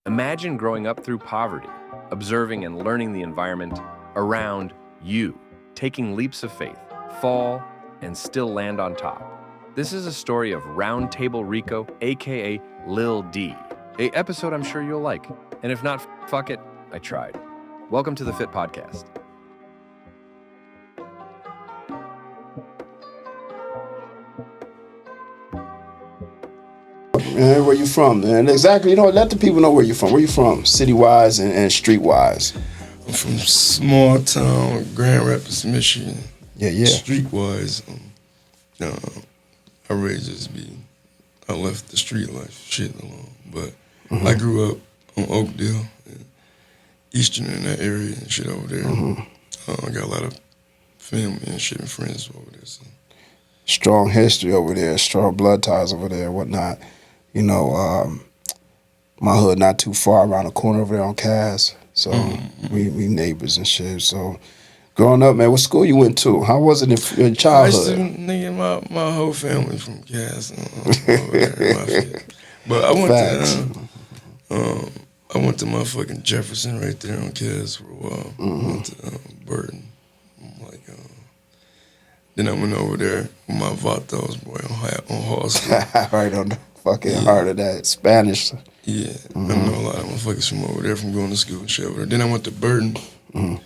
Imagine growing up through poverty, observing and learning the environment around you, taking leaps of faith, fall, and still land on top. This is a story of Round Table Rico, aka Lil D. A episode I'm sure you'll like. And if not, fuck it, I tried. Welcome to the Fit Podcast. Man, where you from, man? Exactly, let the people know where you from. Where you from, city-wise and street-wise? I'm from small town, Grand Rapids, Michigan. Yeah. Street-wise, I left the street life shit alone. But I grew up on Oakdale, and Eastern in that area and shit over there. I got a lot of family and shit and friends over there. So. Strong history over there, strong blood ties over there and whatnot. My hood not too far around the corner over there on Cass. So we neighbors and shit. So growing up, man, what school you went to? How was it in childhood? My whole family from Cass. But I went to motherfucking Jefferson right there on Cass for a while. Went to Burton. Then I went over there with my Vatos boy on Hall Street. Right on the fucking heart of that Spanish. Yeah, I know a lot of motherfuckers from over there from going to school and shit over there. Then I went to Burton, and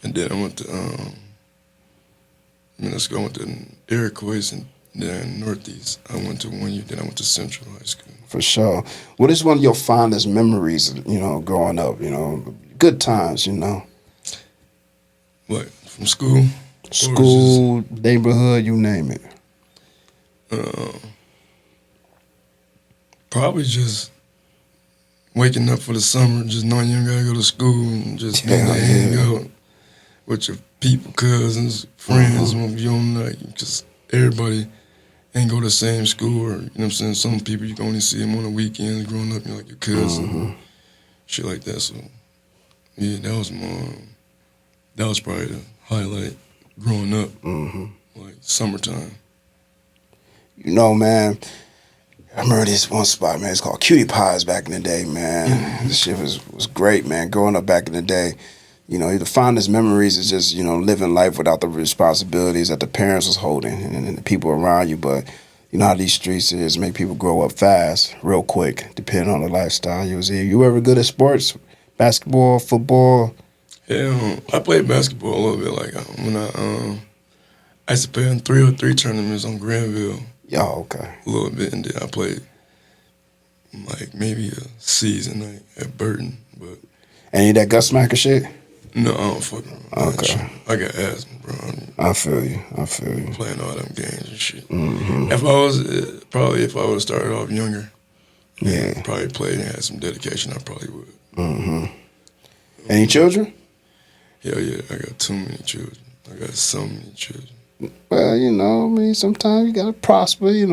then I went to I went to Iroquois, and then Northeast. I went to 1 year, then I went to Central High School. For sure. What is one of your fondest memories, growing up, good times, What, from school? School, neighborhood, you name it. Probably just waking up for the summer, just knowing you ain't gotta go to school and just being there, hang out with your people, cousins, friends, you don't like, because everybody ain't go to the same school, or, you know what I'm saying, some people you can only see them on the weekends growing up, like your cousin, shit like that, so, yeah, that was probably the highlight growing up, like summertime. Man, I remember this one spot, man. It's called Cutie Pies back in the day, man. This shit was great, man. Growing up back in the day, the fondest memories is just, living life without the responsibilities that the parents was holding and the people around you. But you know how these streets is, make people grow up fast, real quick, depending on the lifestyle you was in. You ever good at sports? Basketball, football? Yeah, I played basketball a little bit. Like when I used to play in 303 tournaments on Granville. Yeah, okay. A little bit, and then I played like maybe a season at Burton. But any of that gut smacker shit? No, I don't fuck around. Okay. I got asthma, bro. I feel you. Playing all them games and shit. If I would have started off younger, probably played and had some dedication, I probably would. Any children? Hell yeah, I got too many children. I got so many children. Well, sometimes you gotta prosper. What they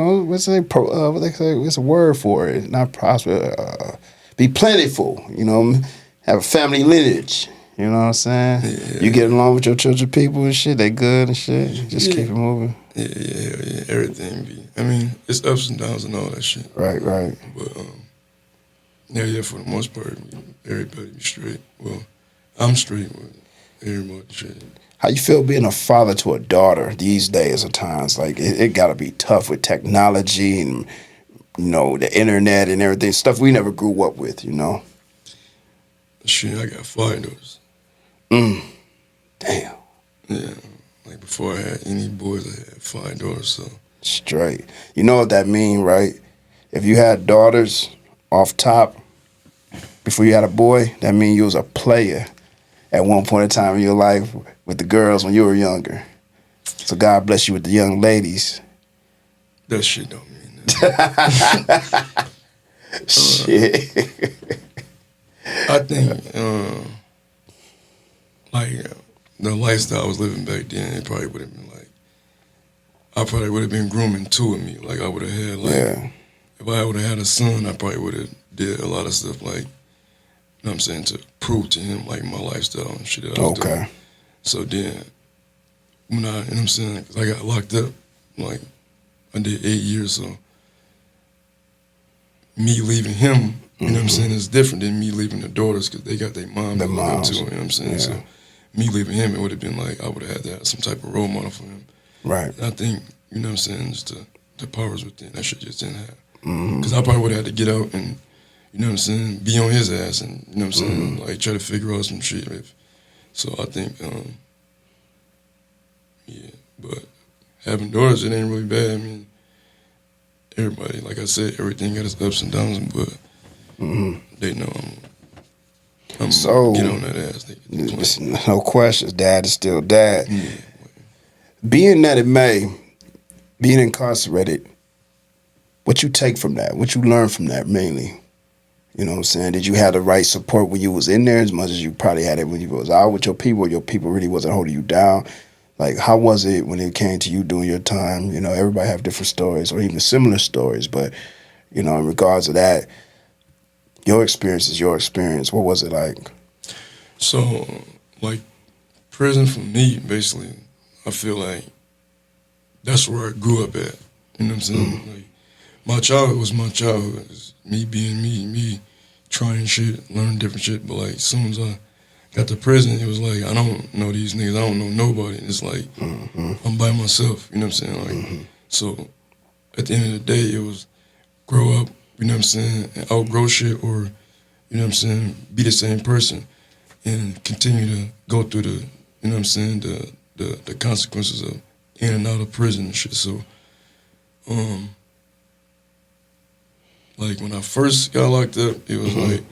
say? It's a word for it. Not prosper. Be plentiful. Have a family lineage. You know what I'm saying? Yeah. You get along with your children, people and shit. They good and shit. Just keep it moving. Yeah. Everything be. It's ups and downs and all that shit. Right. But for the most part, everybody be straight. Well, I'm straight with everybody straight. How you feel being a father to a daughter these days at times? Like, it got to be tough with technology and, the internet and everything, stuff we never grew up with, Shit, I got 5 daughters. Damn. Yeah, like before I had any boys, I had 5 daughters, so. Straight. You know what that mean, right? If you had daughters off top before you had a boy, that mean you was a player at one point in time in your life with the girls when you were younger. So God bless you with the young ladies. That shit don't mean that. Shit. I think, the lifestyle I was living back then, it probably would have been I probably would have been grooming two of me. Like, I would have had, if I would have had a son, I probably would have did a lot of stuff, to prove to him, my lifestyle and shit that I was doing. So then, when because I got locked up, I did 8 years, so me leaving him You know what I'm saying? It's different than me leaving the daughters because they got their mom to look up to. You know what I'm saying? Yeah. So me leaving him, it would have been like I would have had to have some type of role model for him. Right. And I think, you know what I'm saying, just the powers within, that shit just didn't have. Because I probably would have had to get out and, you know what I'm saying, be on his ass and, you know what I'm saying, like try to figure out some shit. So I think, yeah, but having daughters, it ain't really bad. I mean, everybody, like I said, everything got its ups and downs, but they know I'm So, get on that ass. No questions, dad is still dad. Yeah. Being that it may, being incarcerated, what you take from that? What you learn from that mainly? You know what I'm saying? Did you have the right support when you was in there as much as you probably had it when you was out with your people, or your people really wasn't holding you down? Like, how was it when it came to you doing your time? You know, everybody have different stories or even similar stories, but, you know, in regards to that, your experience is your experience. What was it like? So, like, prison for me, basically, I feel like that's where I grew up at. You know what I'm saying? Like, my childhood was my childhood. It's me being me trying shit, learning different shit. But, like, as soon as I got to prison, it was like, I don't know these niggas. I don't know nobody. And it's like, I'm by myself. You know what I'm saying? Like, so, at the end of the day, it was grow up, you know what I'm saying, and outgrow shit, or, you know what I'm saying, be the same person and continue to go through the, you know what I'm saying, the consequences of in and out of prison and shit. So, like, when I first got locked up, it was like,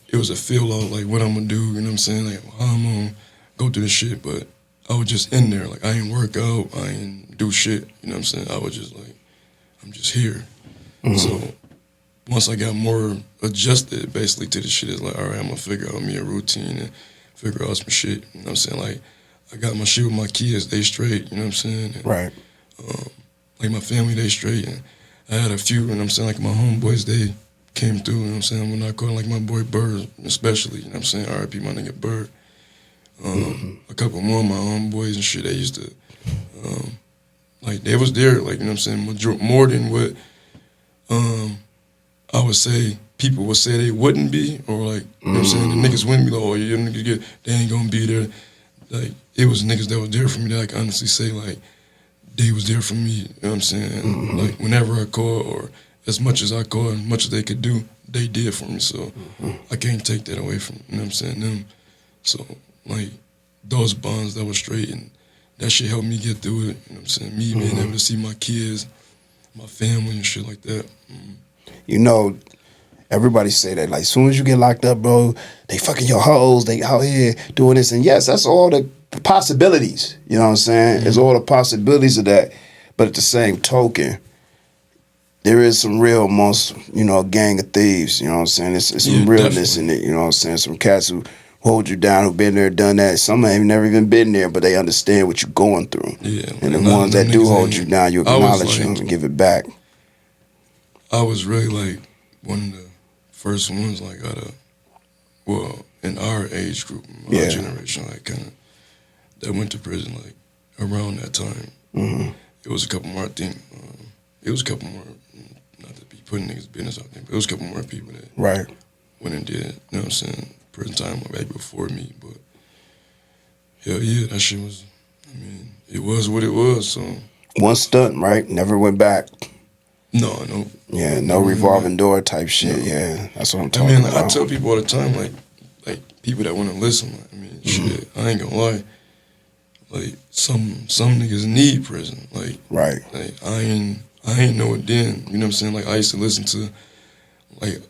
it was a feel out, like, what I'm gonna do, you know what I'm saying, like, how I'm gonna go through this shit, but I was just in there, like, I ain't work out, I ain't do shit, you know what I'm saying, I was just like, I'm just here. So, once I got more adjusted, basically, to the shit, it's like, all right, I'm gonna figure out me a routine and figure out some shit, you know what I'm saying, like, I got my shit with my kids, they straight, you know what I'm saying, and, Right. like, my family, they straight, and I had a few, you know what I'm saying, like, my homeboys, they came through, you know what I'm saying, when I called, like, my boy Bird, especially, you know what I'm saying, R.I.P. my nigga Bird. A couple more of my homeboys and shit, they used to, like, they was there, like, you know what I'm saying, more than what I would say people would say they wouldn't be, or, like, you know what I'm saying, the niggas wouldn't be like, oh, your niggas they ain't gonna be there. Like, it was niggas that was there for me that I can honestly say, like, they was there for me, you know what I'm saying? Like, whenever I called, or as much as I called, as much as they could do, they did for me, so I can't take that away from, you know what I'm saying, them. So, like, those bonds that was straight, and that shit helped me get through it, you know what I'm saying? Me being able to see my kids, my family and shit like that. You know, everybody say that, like, as soon as you get locked up, bro, they fucking your hoes, they out here doing this. And yes, that's all the possibilities, you know what I'm saying? It's all the possibilities of that. But at the same token, there is some real, most, you know, gang of thieves, you know what I'm saying? It's some realness in it, you know what I'm saying? Some cats who hold you down, who've been there, done that. Some ain't never even been there, but they understand what you're going through. Yeah, and the ones that do hold you down, you acknowledge them and give it back. I was really, like, one of the first ones, like, in our age group, our generation, like, kind of, that went to prison, like, around that time. It was a couple more, I think, it was a couple more, not to be putting niggas' business out there, but it was a couple more people that went and did, you know what I'm saying, prison time back before me, but hell yeah, that shit was, I mean, it was what it was, so. One stunt, right? Never went back. No. Yeah, no revolving door type shit. No. Yeah, that's what I'm talking about. I tell people all the time, like people that want to listen. Like, I mean, shit, I ain't gonna lie. Like, some niggas need prison. Like, like I ain't know it then. You know what I'm saying? Like, I used to listen to, like,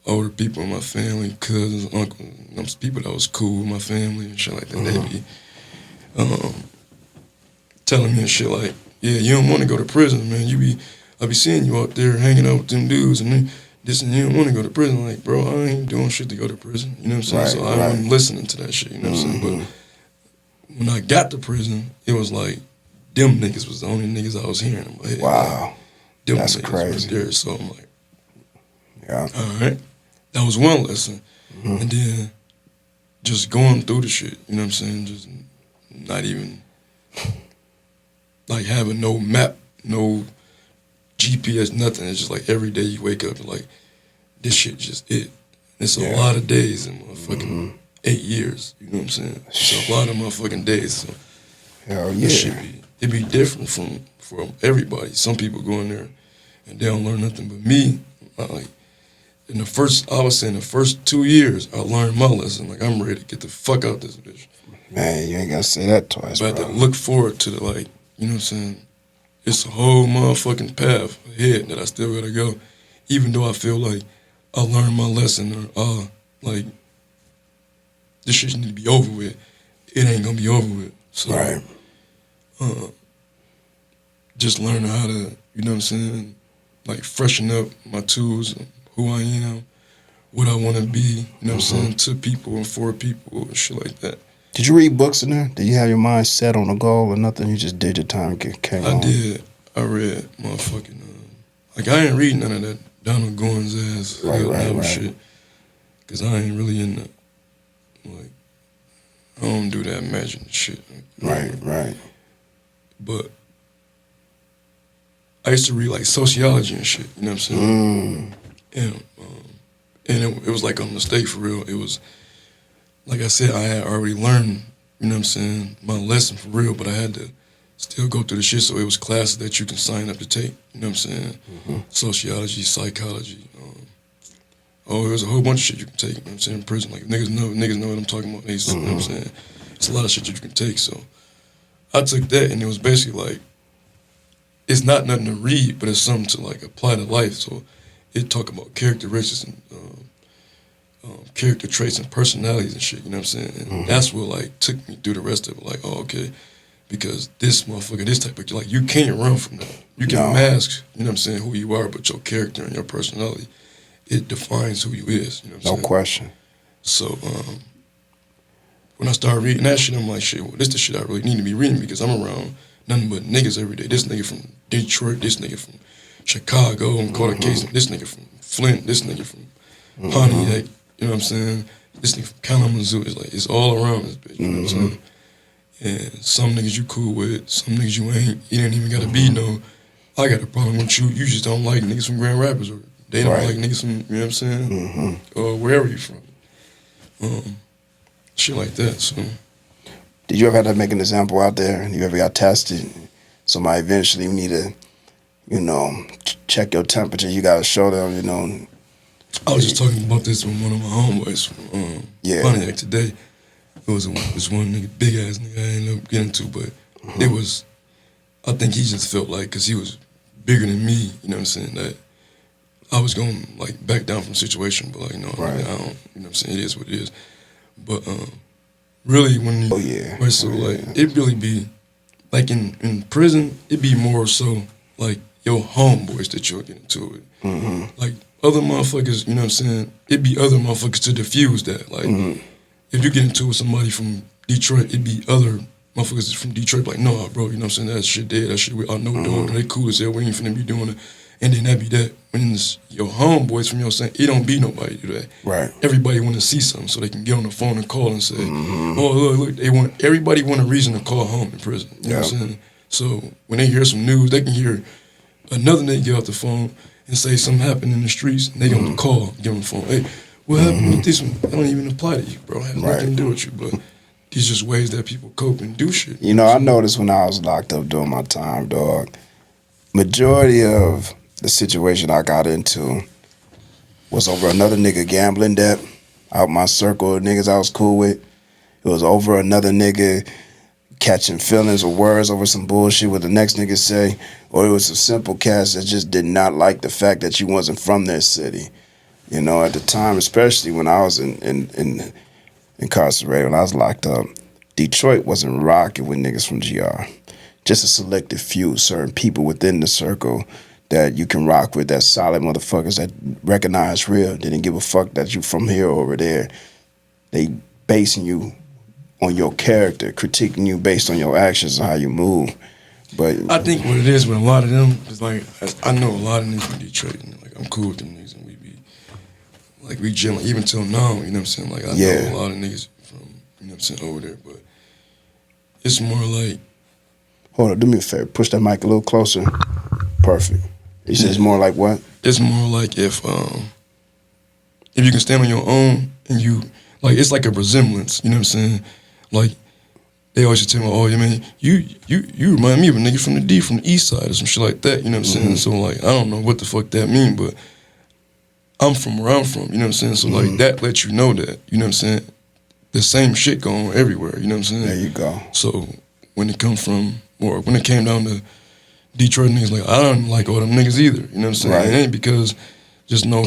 older people in my family, cousins, uncles, people that was cool with my family and shit like that. They be telling me and shit like, yeah, you don't want to go to prison, man. I be seeing you out there hanging out with them dudes and this, and you don't want to go to prison. Like, bro, I ain't doing shit to go to prison. You know what I'm saying? So I wasn't listening to that shit, you know what I'm saying? But when I got to prison, it was like, them niggas was the only niggas I was hearing in my head. Wow. Like, that's crazy. There. So I'm like, all right. That was one lesson. And then just going through the shit, you know what I'm saying? Just not even, like, having no map, no GPS, nothing. It's just like every day you wake up, like, this shit just it. It's a lot of days in motherfucking 8 years. You know what I'm saying? It's a lot of motherfucking days. So hell yeah. It be different from everybody. Some people go in there and they don't learn nothing. But me, like in the first 2 years, I learned my lesson. Like I'm ready to get the fuck out this bitch. Man, you ain't gotta say that twice, but bro. I have to look forward to the like, you know what I'm saying? It's a whole motherfucking path ahead that I still gotta go. Even though I feel like I learned my lesson or like this shit need to be over with. It ain't gonna be over with. So right. Just learning how to, you know what I'm saying, like freshen up my tools, who I am, what I wanna be, you know what I'm saying, to people and for people and shit like that. Did you read books in there? Did you have your mind set on a goal or nothing? You just did your time and came on? I did. I read motherfucking, like I ain't read none of that Donald Goins ass novel shit. Cause I ain't really in the, like, I don't do that imagining shit. Right. But I used to read like sociology and shit, you know what I'm saying? And it was like a mistake for real. It was, like I said, I had already learned, you know what I'm saying, my lesson for real, but I had to still go through the shit, so it was classes that you can sign up to take, you know what I'm saying? Sociology, psychology. It was a whole bunch of shit you can take, you know what I'm saying, in prison. Like, niggas know what I'm talking about. You know what I'm saying? It's a lot of shit that you can take, so I took that, and it was basically like, it's not nothing to read, but it's something to, like, apply to life, so it talk about characteristics and character traits and personalities and shit, you know what I'm saying? And that's what, like, took me through the rest of it, like, oh, okay, because this motherfucker, this type of, like, you can't run from that. You can mask, you know what I'm saying, who you are, but your character and your personality, it defines who you is, you know what I'm saying? No question. So, when I started reading that shit, I'm like, shit, well, this the shit I really need to be reading because I'm around nothing but niggas every day. This nigga from Detroit, this nigga from Chicago, I'm caught a case, this nigga from Flint, this nigga from Pontiac, you know what I'm saying? This nigga from Kalamazoo, it's like, it's all around this bitch, you know what I'm saying? And some niggas you cool with, some niggas you ain't, you ain't even gotta be no, I got a problem with you just don't like niggas from Grand Rapids, or they don't like niggas from, you know what I'm saying? Or wherever you from. Shit like that, so. Did you ever have to make an example out there? You ever got tested? Somebody eventually need to, you know, check your temperature. You got to show them, you know. I was just talking about this with one of my homeboys from Pontiac today. It was this one nigga, big ass nigga I ended up getting to, but it was, I think he just felt like, because he was bigger than me, you know what I'm saying, that I was going to, like, back down from the situation, but, like, no, I don't, you know what I'm saying, it is what it is. But really, when you, it really be, like, in prison, it be more so, like, your homeboys that you'll get into it. Like, other motherfuckers, you know what I'm saying, it be other motherfuckers to diffuse that. Like, if you get into it with somebody from Detroit, it be other motherfuckers from Detroit, like, no, bro, you know what I'm saying, that shit dead, that shit, I know, dog, they cool as hell, we ain't finna be doing it. And then that be that. When it's your homeboys from your saying, it don't be nobody do that. Right. Everybody want to see something so they can get on the phone and call and say, oh, look, everybody want a reason to call home in prison. You know what I'm saying? So when they hear some news, they can hear another nigga get off the phone and say something happened in the streets, and they gonna call, give them the phone. Hey, what happened with this one? That don't even apply to you, bro. It has nothing to do with you, but these just ways that people cope and do shit. You know, I noticed when I was locked up during my time, dog, majority of the situation I got into was over another nigga gambling debt out my circle of niggas I was cool with. It was over another nigga catching feelings or words over some bullshit what the next nigga say, or it was some simple cats that just did not like the fact that you wasn't from their city. You know, at the time, especially when I was incarcerated, when I was locked up, Detroit wasn't rocking with niggas from GR. Just a selected few, certain people within the circle that you can rock with, that solid motherfuckers that recognize real. They didn't give a fuck that you from here or over there. They basing you on your character, critiquing you based on your actions and how you move. But I think what it is with a lot of them is like, I know a lot of niggas from Detroit, and like I'm cool with them niggas, and we be like we chilling even till now. You know what I'm saying? Like I know a lot of niggas from, you know what I'm saying, over there, but it's more like. Hold on, do me a favor. Push that mic a little closer. Perfect. He says more like what? It's more like if if you can stand on your own and you, like, it's like a resemblance, you know what I'm saying? Like, they always tell me, oh, yeah, man, you remind me of a nigga from the east side or some shit like that, you know what I'm saying? So, like, I don't know what the fuck that mean, but I'm from where I'm from, you know what I'm saying? So, like, that lets you know that, you know what I'm saying? The same shit going on everywhere, you know what I'm saying? There you go. So, when it came down to Detroit niggas, like, I don't like all them niggas either, you know what I'm saying? Right. It ain't because just no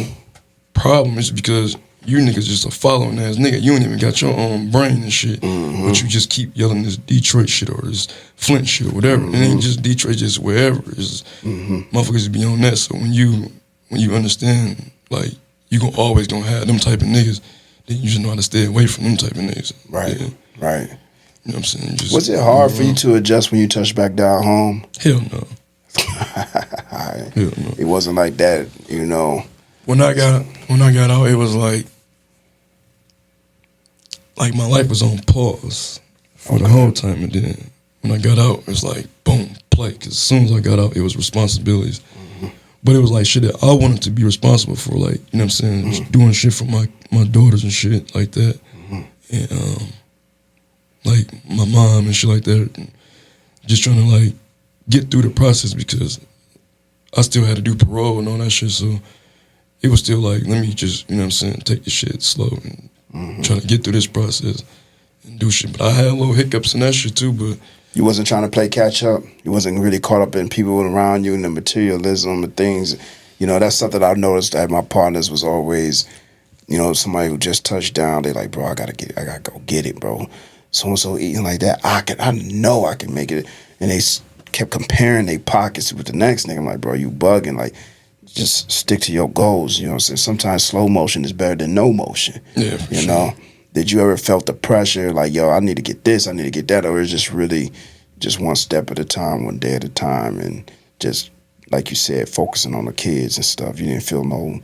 problem, it's because you niggas just a following ass nigga. You ain't even got your own brain and shit, but you just keep yelling this Detroit shit or this Flint shit or whatever. It ain't just Detroit, just wherever. It's motherfuckers be on that. So when you understand, like, you always gonna have them type of niggas, then you just know how to stay away from them type of niggas. Right, yeah. right. You know what I'm saying? Just, was it hard for you to adjust when you touched back down home? Hell no. Hell no. It wasn't like that, you know. When I got out, it was like my life was on pause for the whole time, and then when I got out, it was like boom, play. Because as soon as I got out, it was responsibilities. But it was like shit that I wanted to be responsible for, like, you know what I'm saying, just doing shit for my daughters and shit like that, and like my mom and shit like that, and just trying to like get through the process because I still had to do parole and all that shit, so it was still like, let me just, you know what I'm saying, take the shit slow and try to get through this process and do shit. But I had little hiccups in that shit too, but you wasn't trying to play catch up. You wasn't really caught up in people around you and the materialism and things. You know, that's something I've noticed that my partners was always, you know, somebody who just touched down. They like, bro, I gotta go get it, bro. So and so eating like that, I know I can make it. And they kept comparing their pockets with the next nigga. I'm like, bro, you bugging. Like, just stick to your goals. You know what I'm saying? Sometimes slow motion is better than no motion. yeah, for You sure. know? Did you ever felt the pressure, like, yo, I need to get this, I need to get that, or is just really just one step at a time, one day at a time, and just, like you said, focusing on the kids and stuff? You didn't feel no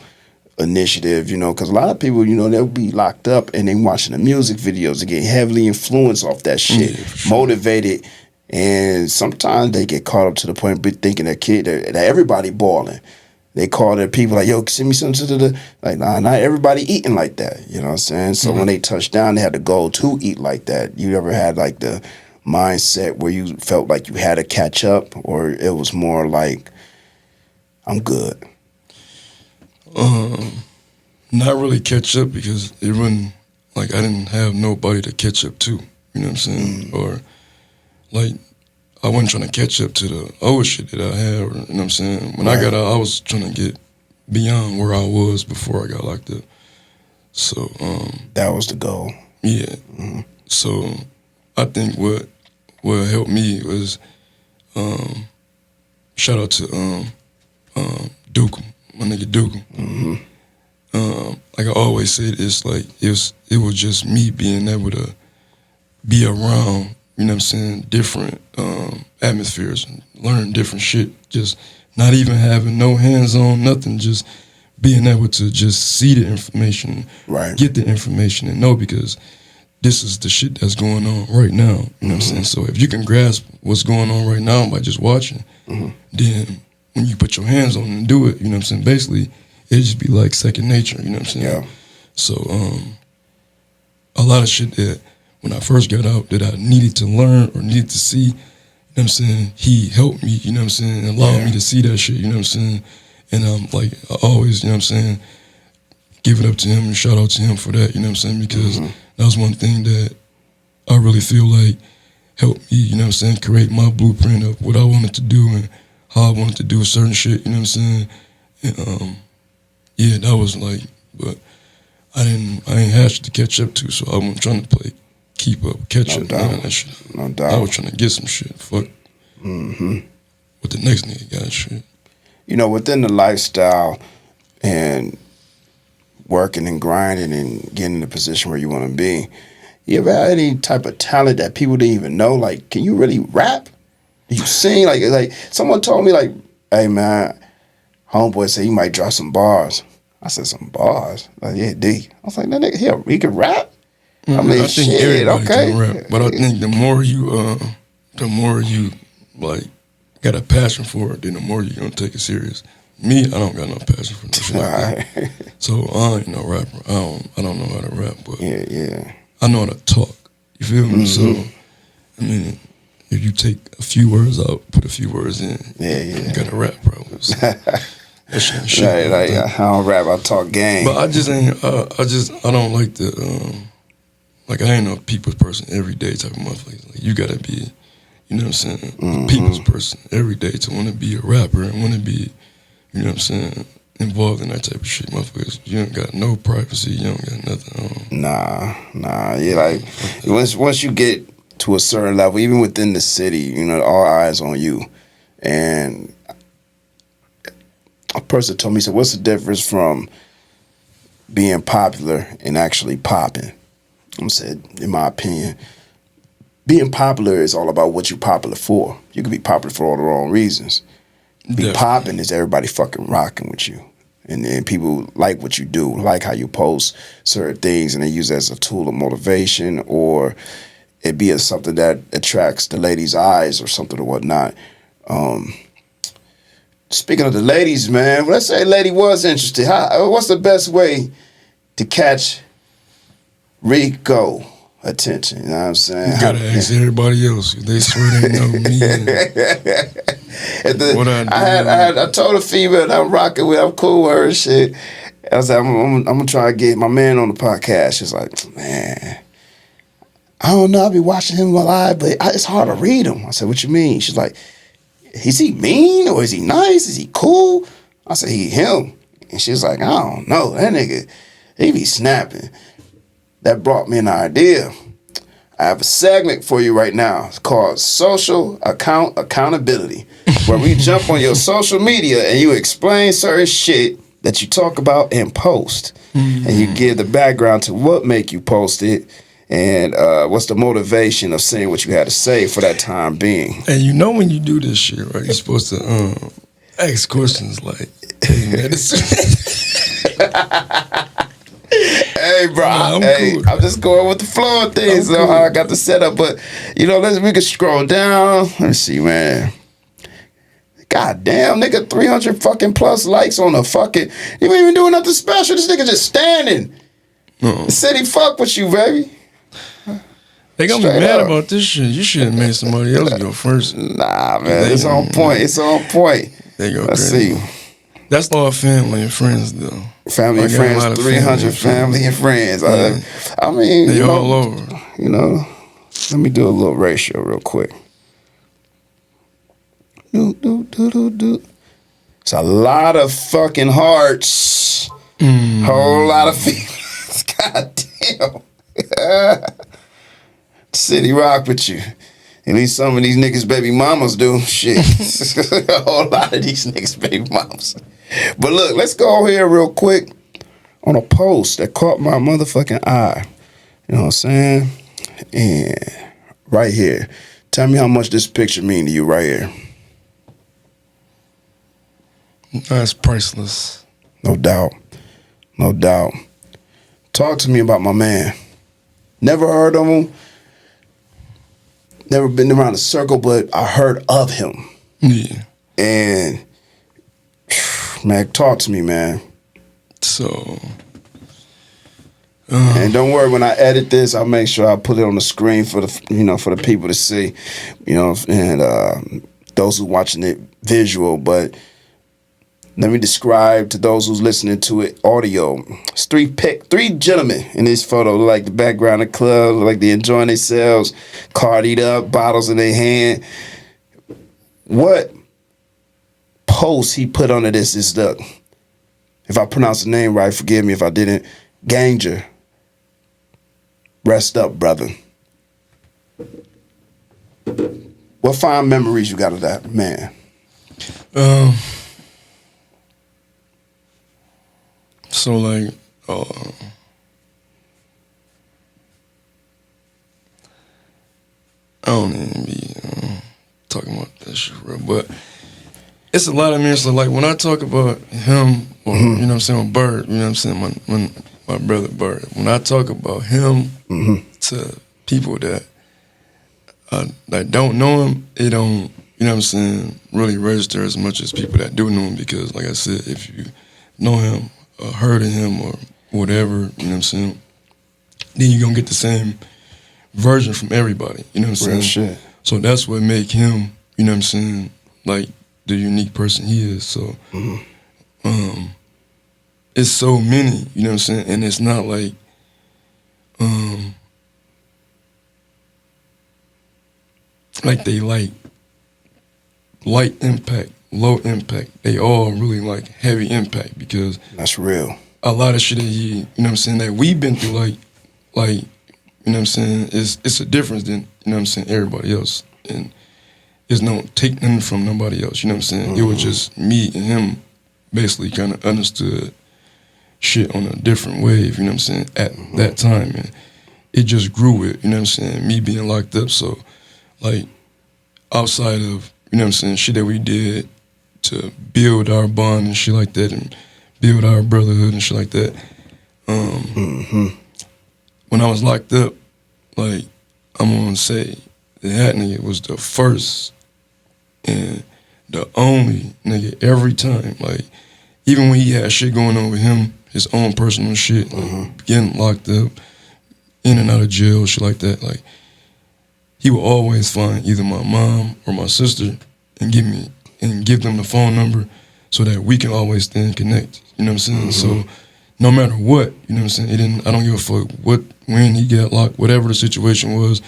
initiative, you know, because a lot of people, you know, they'll be locked up and they watching the music videos and get heavily influenced off that shit, Yeah, for sure. motivated, and sometimes they get caught up to the point of thinking that everybody balling. They call their people like, yo, send me something to the, like, nah, not everybody eating like that. You know what I'm saying? So when they touched down, they had the goal to eat like that. You ever had like the mindset where you felt like you had to catch up, or it was more like, I'm good? Not really catch up because it wasn't, like, I didn't have nobody to catch up to, you know what I'm saying? Or, like, I wasn't trying to catch up to the old shit that I had, or, you know what I'm saying? When I got out, I was trying to get beyond where I was before I got locked up. So, That was the goal. yeah. So, I think what helped me was, shout out to Duke, my nigga Duke. Like I always said, it's like it was just me being able to be around, you know what I'm saying, different atmospheres and learn different shit. Just not even having no hands-on, nothing, just being able to just see the information, Right. get the information and know, because this is the shit that's going on right now, you know what I'm saying? So if you can grasp what's going on right now by just watching, then when you put your hands on it and do it, you know what I'm saying, basically it'd just be like second nature, you know what I'm saying? Yeah. So a lot of shit that when I first got out that I needed to learn or needed to see, you know what I'm saying, he helped me, you know what I'm saying, allowed me to see that shit, you know what I'm saying? And like, I always, you know what I'm saying, give it up to him and shout out to him for that, you know what I'm saying? Because that was one thing that I really feel like helped me, you know what I'm saying, create my blueprint of what I wanted to do and how I wanted to do certain shit, you know what I'm saying? And yeah, that was like, but I ain't had shit to catch up to, so I wasn't trying to keep up, catch No up, doubt. none of that shit. No doubt. I was trying to get some shit, fuck what the next nigga got shit. You know, within the lifestyle and working and grinding and getting in the position where you want to be, you ever had any type of talent that people didn't even know? Like, can you really rap? Do you sing? Like someone told me, like, hey man, homeboy said you might drop some bars. I said, some bars? Like, yeah, D. I was like, that nigga here, he can rap? I mean, I think shit, everybody okay. can rap, but I think the more you like got a passion for it, then the more you're gonna take it serious. me, I don't got no passion for no shit like that. So I ain't no rapper. I don't know how to rap, but yeah. I know how to talk. You feel me? So I mean, if you take a few words out, put a few words in, you got a rap, bro. So, that shit Right, I don't rap, I talk game. But I just ain't. I don't like the. Like, I ain't a people's person every day type of motherfucker. Like, you gotta be, you know what I'm saying, a people's person every day to want to be a rapper and want to be, you know what I'm saying, involved in that type of shit, motherfuckers. You ain't got no privacy. You don't got nothing. Nah. Yeah, like once you get to a certain level, even within the city, you know, all eyes on you. And a person told me, he said, "What's the difference from being popular and actually popping?" I said, in my opinion, being popular is all about what you're popular for. You can be popular for all the wrong reasons. Be popping is everybody fucking rocking with you. And people like what you do, like how you post certain things, and they use it as a tool of motivation, or it be something that attracts the ladies' eyes or something or whatnot. Speaking of the ladies, man, let's say a lady was interested. What's the best way to catch Rico attention? You know what I'm saying? You gotta ask everybody else. They swear they know me. I told a female that I'm rocking with, I'm cool with her and shit. I was like, I'm gonna try to get my man on the podcast. She's like, man, I don't know. I be watching him live, but it's hard to read him. I said, what you mean? She's like, is he mean or is he nice? Is he cool? I said, he him. And she's like, I don't know. That nigga, he be snapping. That brought me an idea. I have a segment for you right now. It's called Social Accountability, where we jump on your social media and you explain certain shit that you talk about and post. And you give the background to what make you post it and what's the motivation of saying what you had to say for that time being. And you know when you do this shit, right, you're supposed to ask questions like, hey, man, Hey, bro, cool. I'm just going with the flow of things. So cool. I got the setup, but you know, we can scroll down. Let's see, man. God damn, nigga, 300 fucking plus likes on a fucking. You ain't even doing nothing special. This nigga just standing. The city fuck with you, baby. They gonna be mad about this shit. You should have made somebody else go first. Nah, man, it's on point. It's on point. They go Let's crazy. see. That's all family and friends, though. Family and friends, 300 family and friends. I mean, they all over. You know, let me do a little ratio real quick. It's a lot of fucking hearts. Whole lot of feelings. God damn. City rock with you. At least some of these niggas' baby mamas do. Shit. A whole lot of these niggas' baby mamas. But look, let's go here real quick on a post that caught my motherfucking eye. You know what I'm saying? And right here. Tell me how much this picture mean to you right here. That's priceless. No doubt. No doubt. Talk to me about my man. Never heard of him. Never been around the circle, but I heard of him. Yeah. And, man, talk to me, man. So. And don't worry, when I edit this, I'll make sure I put it on the screen for the people to see, and those who watching it visual. But let me describe to those who's listening to it audio. It's three gentlemen in this photo, like the background of the club, like they enjoying themselves, cardied up, bottles in their hand. What post he put under this is if I pronounce the name right, forgive me if I didn't, Ganger. Rest up, brother. What fond memories you got of that man? So like, I don't even be talking about that shit real, but it's a lot of men. So like when I talk about him, or you know what I'm saying, Bird, you know what I'm saying, my brother Bird. When I talk about him to people that that don't know him, it don't, you know what I'm saying, really register as much as people that do know him, because like I said, if you know him or heard of him or whatever, you know what I'm saying, then you're gonna get the same version from everybody, you know what I'm saying? Real shit. So that's what make him, you know what I'm saying, like the unique person he is. So it's so many, you know what I'm saying, and it's not like they like light impact, low impact. They all really like heavy impact, because That's real. a lot of shit that he, you know what I'm saying, that we've been through, like, you know what I'm saying, it's a difference than, you know what I'm saying, everybody else. And it's no take nothing from nobody else, you know what I'm saying? It was just me and him basically kind of understood shit on a different wave, you know what I'm saying, at that time. And it just grew with, you know what I'm saying, me being locked up. So, like, outside of, you know what I'm saying, shit that we did to build our bond and shit like that, and build our brotherhood and shit like that, when I was locked up, like, I'm gonna say that nigga was the first and the only nigga every time. Like, even when he had shit going on with him, his own personal shit, like getting locked up, in and out of jail, shit like that, like, he would always find either my mom or my sister and give them the phone number so that we can always stay and connect. You know what I'm saying? So no matter what, you know what I'm saying, I don't give a fuck when he got locked, whatever the situation was,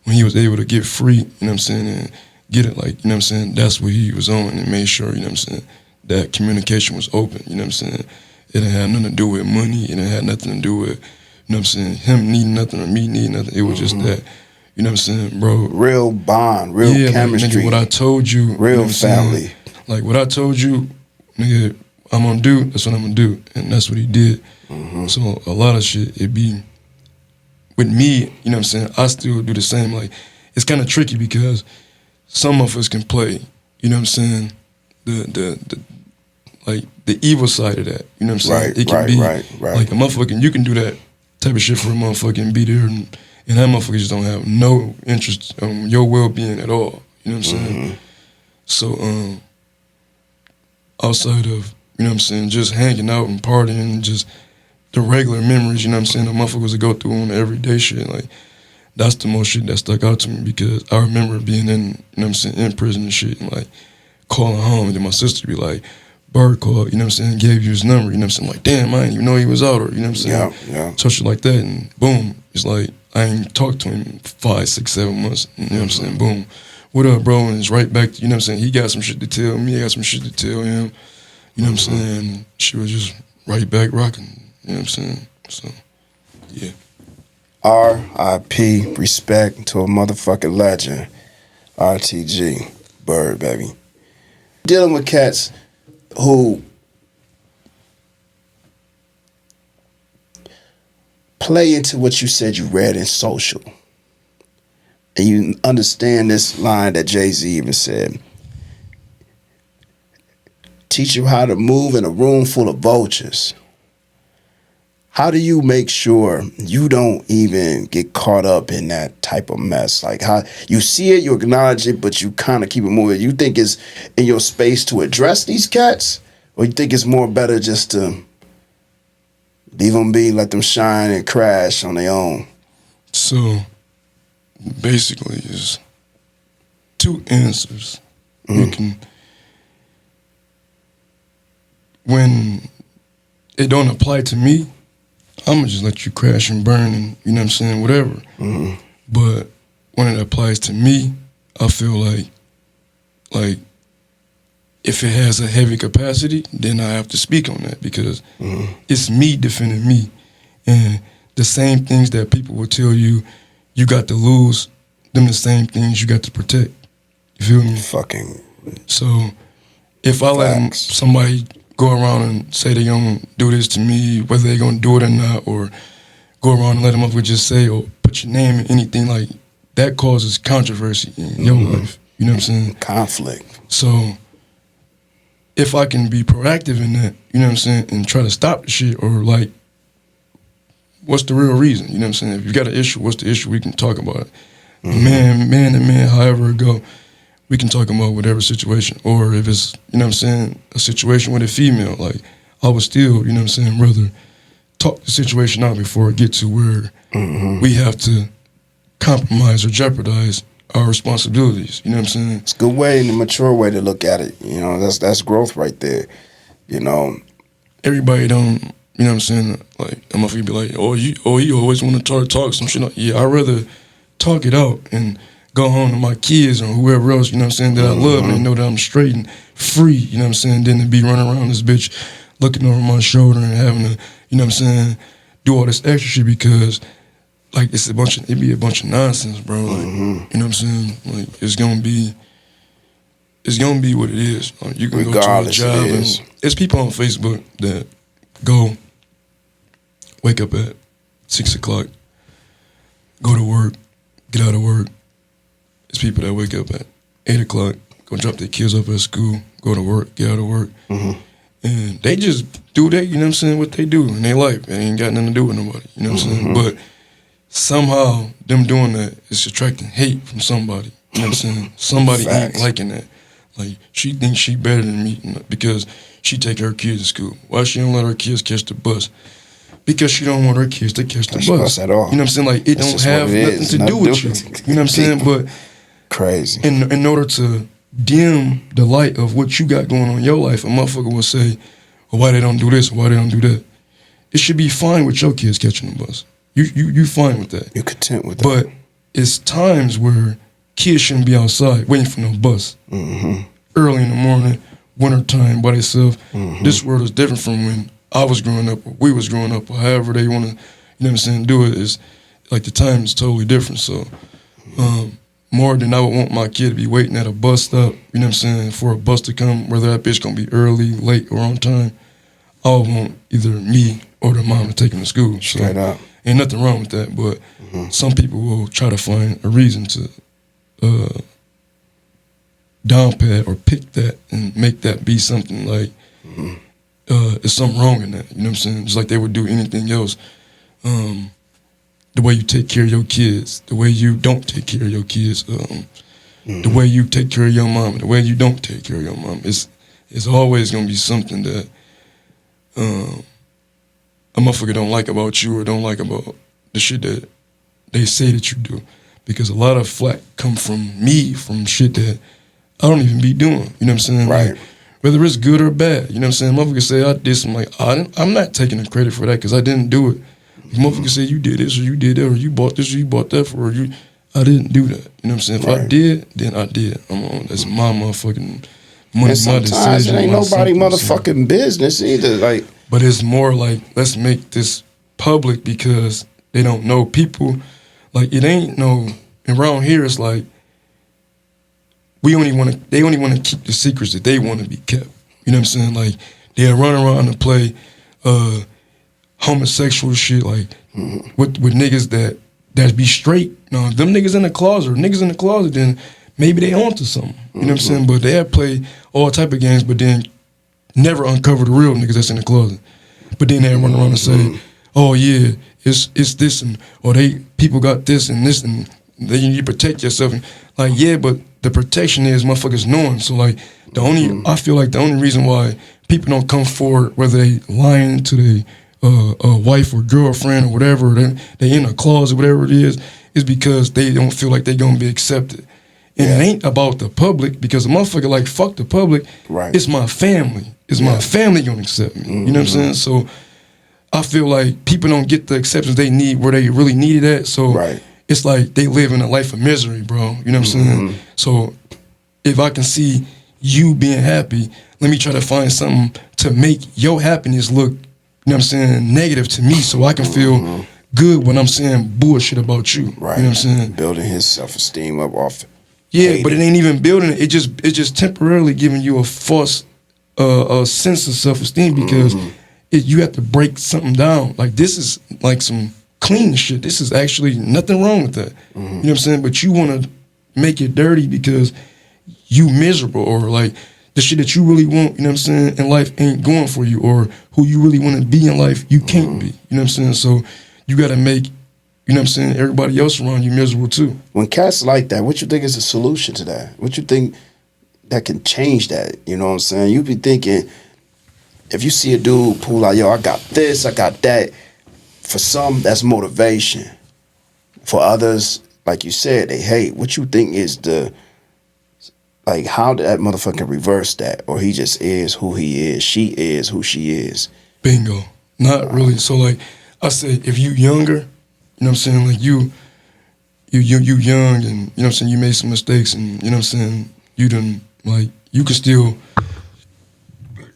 when he was able to get free, you know what I'm saying, and get it, like, you know what I'm saying, that's what he was on, and made sure, you know what I'm saying, that communication was open, you know what I'm saying. It didn't have nothing to do with money, it didn't have nothing to do with, you know what I'm saying, him needing nothing or me needing nothing. It was just that, you know what I'm saying, bro. Real bond, real chemistry. Like, nigga, what I told you, real you know family. Like, what I told you, nigga, I'm gonna do, that's what I'm gonna do. And that's what he did. So a lot of shit, it be, with me, you know what I'm saying, I still do the same. Like, it's kind of tricky because some of us can play, you know what I'm saying, the evil side of that, you know what I'm saying? Right, it can right, be right. like a motherfucking, you can do that type of shit for a motherfucker and be there, and that motherfucker just don't have no interest on your well-being at all, you know what I'm saying? So, outside of, you know what I'm saying, just hanging out and partying and just the regular memories, you know what I'm saying, the motherfuckers that go through on the everyday shit, like, that's the most shit that stuck out to me, because I remember being in, you know what I'm saying, in prison and shit, and like calling home, and then my sister be like, Bird called, you know what I'm saying, gave you his number, you know what I'm saying, like, damn, I didn't even know he was out, or, you know what I'm saying, so shit like that, and boom, it's like, I ain't talked to him in 5, 6, 7 months, you know what I'm saying, boom, what up, bro, and it's right back to, you know what I'm saying, he got some shit to tell me, I got some shit to tell him, you know what I'm saying, she was just right back rocking, you know what I'm saying, so, yeah. R.I.P. Respect to a motherfucking legend. RTG. Bird, baby. Dealing with cats who play into what you said you read in Social. And you understand this line that Jay-Z even said. Teach you how to move in a room full of vultures. How do you make sure you don't even get caught up in that type of mess? Like, how you see it, you acknowledge it, but you kind of keep it moving. You think it's in your space to address these cats? Or you think it's more better just to leave them be, let them shine and crash on their own? So, basically, it's two answers. You can, when it don't apply to me, I'm gonna just let you crash and burn and, you know what I'm saying, whatever. But when it applies to me, I feel like if it has a heavy capacity, then I have to speak on that, because it's me defending me. And the same things that people will tell you, you got to lose, them the same things you got to protect. You feel me? Fucking. So if I let somebody go around and say they gonna do this to me, whether they gonna do it or not, or go around and let them up with just say or put your name in anything, like, that causes controversy in your life. You know what I'm saying? Conflict. So if I can be proactive in that, you know what I'm saying, and try to stop the shit, or like, what's the real reason? You know what I'm saying? If you got an issue, what's the issue? We can talk about it. man to man, however it go, we can talk about whatever situation. Or if it's, you know what I'm saying, a situation with a female, like, I would still, you know what I'm saying, rather talk the situation out before it get to where we have to compromise or jeopardize our responsibilities. You know what I'm saying? It's a good way and a mature way to look at it. You know, that's growth right there. You know, everybody don't, you know what I'm saying? Like, I'm gonna be like, you always want to talk some shit. Like, yeah, I'd rather talk it out and go home to my kids or whoever else, you know what I'm saying, that I love and they know that I'm straight and free, you know what I'm saying, than to be running around this bitch looking over my shoulder and having to, you know what I'm saying, do all this extra shit because, like, it'd be a bunch of nonsense, bro. Like, you know what I'm saying? Like, it's gonna be what it is. Like, you can regardless, go to a job and there's people on Facebook that wake up at 6 o'clock, go to work, get out of work. There's people that wake up at 8 o'clock, go drop their kids off at school, go to work, get out of work. And they just do that, you know what I'm saying, what they do in their life. It ain't got nothing to do with nobody, you know what I'm saying? But somehow them doing that is attracting hate from somebody, you know what I'm saying? Somebody ain't liking that. Like, she thinks she better than me because she take her kids to school. Why she don't let her kids catch the bus? Because she don't want her kids to catch the bus at all. You know what I'm saying? Like, it don't have nothing to do with you. You know what I'm saying? But crazy. In order to dim the light of what you got going on in your life, a motherfucker will say, well, why they don't do this, or why they don't do that. It should be fine with your kids catching the bus. You fine with that. You're content with that. But it's times where kids shouldn't be outside waiting for no bus. Early in the morning, wintertime by themselves. This world is different from when I was growing up, or we was growing up, or however they want to, you know what I'm saying, do it. Is like the time is totally different. So more than I would want my kid to be waiting at a bus stop, you know what I'm saying, for a bus to come, whether that bitch gonna be early, late, or on time, I would want either me or the mom to take him to school. Straight up. Ain't nothing wrong with that, but some people will try to find a reason to downpad or pick that and make that be something like there's something wrong in that, you know what I'm saying? Just like they would do anything else. The way you take care of your kids, the way you don't take care of your kids, the way you take care of your mom, the way you don't take care of your mom. It's always going to be something that a motherfucker don't like about you or don't like about the shit that they say that you do. Because a lot of flack come from me, from shit that I don't even be doing. You know what I'm saying? Right. Like, whether it's good or bad. You know what I'm saying? Motherfucker say I did something, like, I'm not taking the credit for that because I didn't do it. Motherfucker say you did this or you did that or you bought this or you bought that for you. I didn't do that. You know what I'm saying? If I did, then I did. That's my motherfucking money, and sometimes my decision. It ain't nobody motherfucking business either. Like, but it's more like, let's make this public because they don't know people. Like, it ain't no, around here it's like, they only want to keep the secrets that they want to be kept. You know what I'm saying? Like, they'll run around and play homosexual shit, like with niggas that be straight. No, them niggas in the closet, then maybe they onto something. You know what I'm saying? But they play all type of games, but then never uncover the real niggas that's in the closet. But then they run around and say, oh yeah, it's this and or people got this and this and then you need to protect yourself. And, like, yeah, but the protection is motherfuckers knowing. So like I feel like the only reason why people don't come forward, whether they lying to their wife or girlfriend or whatever, they in a closet, whatever it is because they don't feel like they gonna be accepted. And it ain't about the public because a motherfucker like, fuck the public. Right. It's my family. It's my family gonna accept me. You know what I'm saying? So I feel like people don't get the acceptance they need where they really need it at. So it's like they live in a life of misery, bro. You know what I'm saying? So if I can see you being happy, let me try to find something to make your happiness look, you know what I'm saying, negative to me so I can feel good when I'm saying bullshit about you. Right. You know what I'm saying? Building his self-esteem up off but it ain't even building it. It's just temporarily giving you a false sense of self-esteem because you have to break something down. Like, this is like some clean shit. This is actually nothing wrong with that. You know what I'm saying? But you want to make it dirty because you miserable or like the shit that you really want, you know what I'm saying, in life ain't going for you, or who you really want to be in life, you can't be. You know what I'm saying? So you got to make you know what I'm saying, everybody else around you miserable too. When cats like that, what you think is the solution to that? What you think that can change that? You know what I'm saying? You be thinking, if you see a dude pull out, yo, I got this, I got that. For some, that's motivation. For others, like you said, they hate. What you think is like, how did that motherfucker reverse that? Or he just is who he is. She is who she is. Bingo. Not really. So, like, I say, if you younger, you know what I'm saying, like, you young and, you know what I'm saying, you made some mistakes and, you know what I'm saying, you done, like, you can still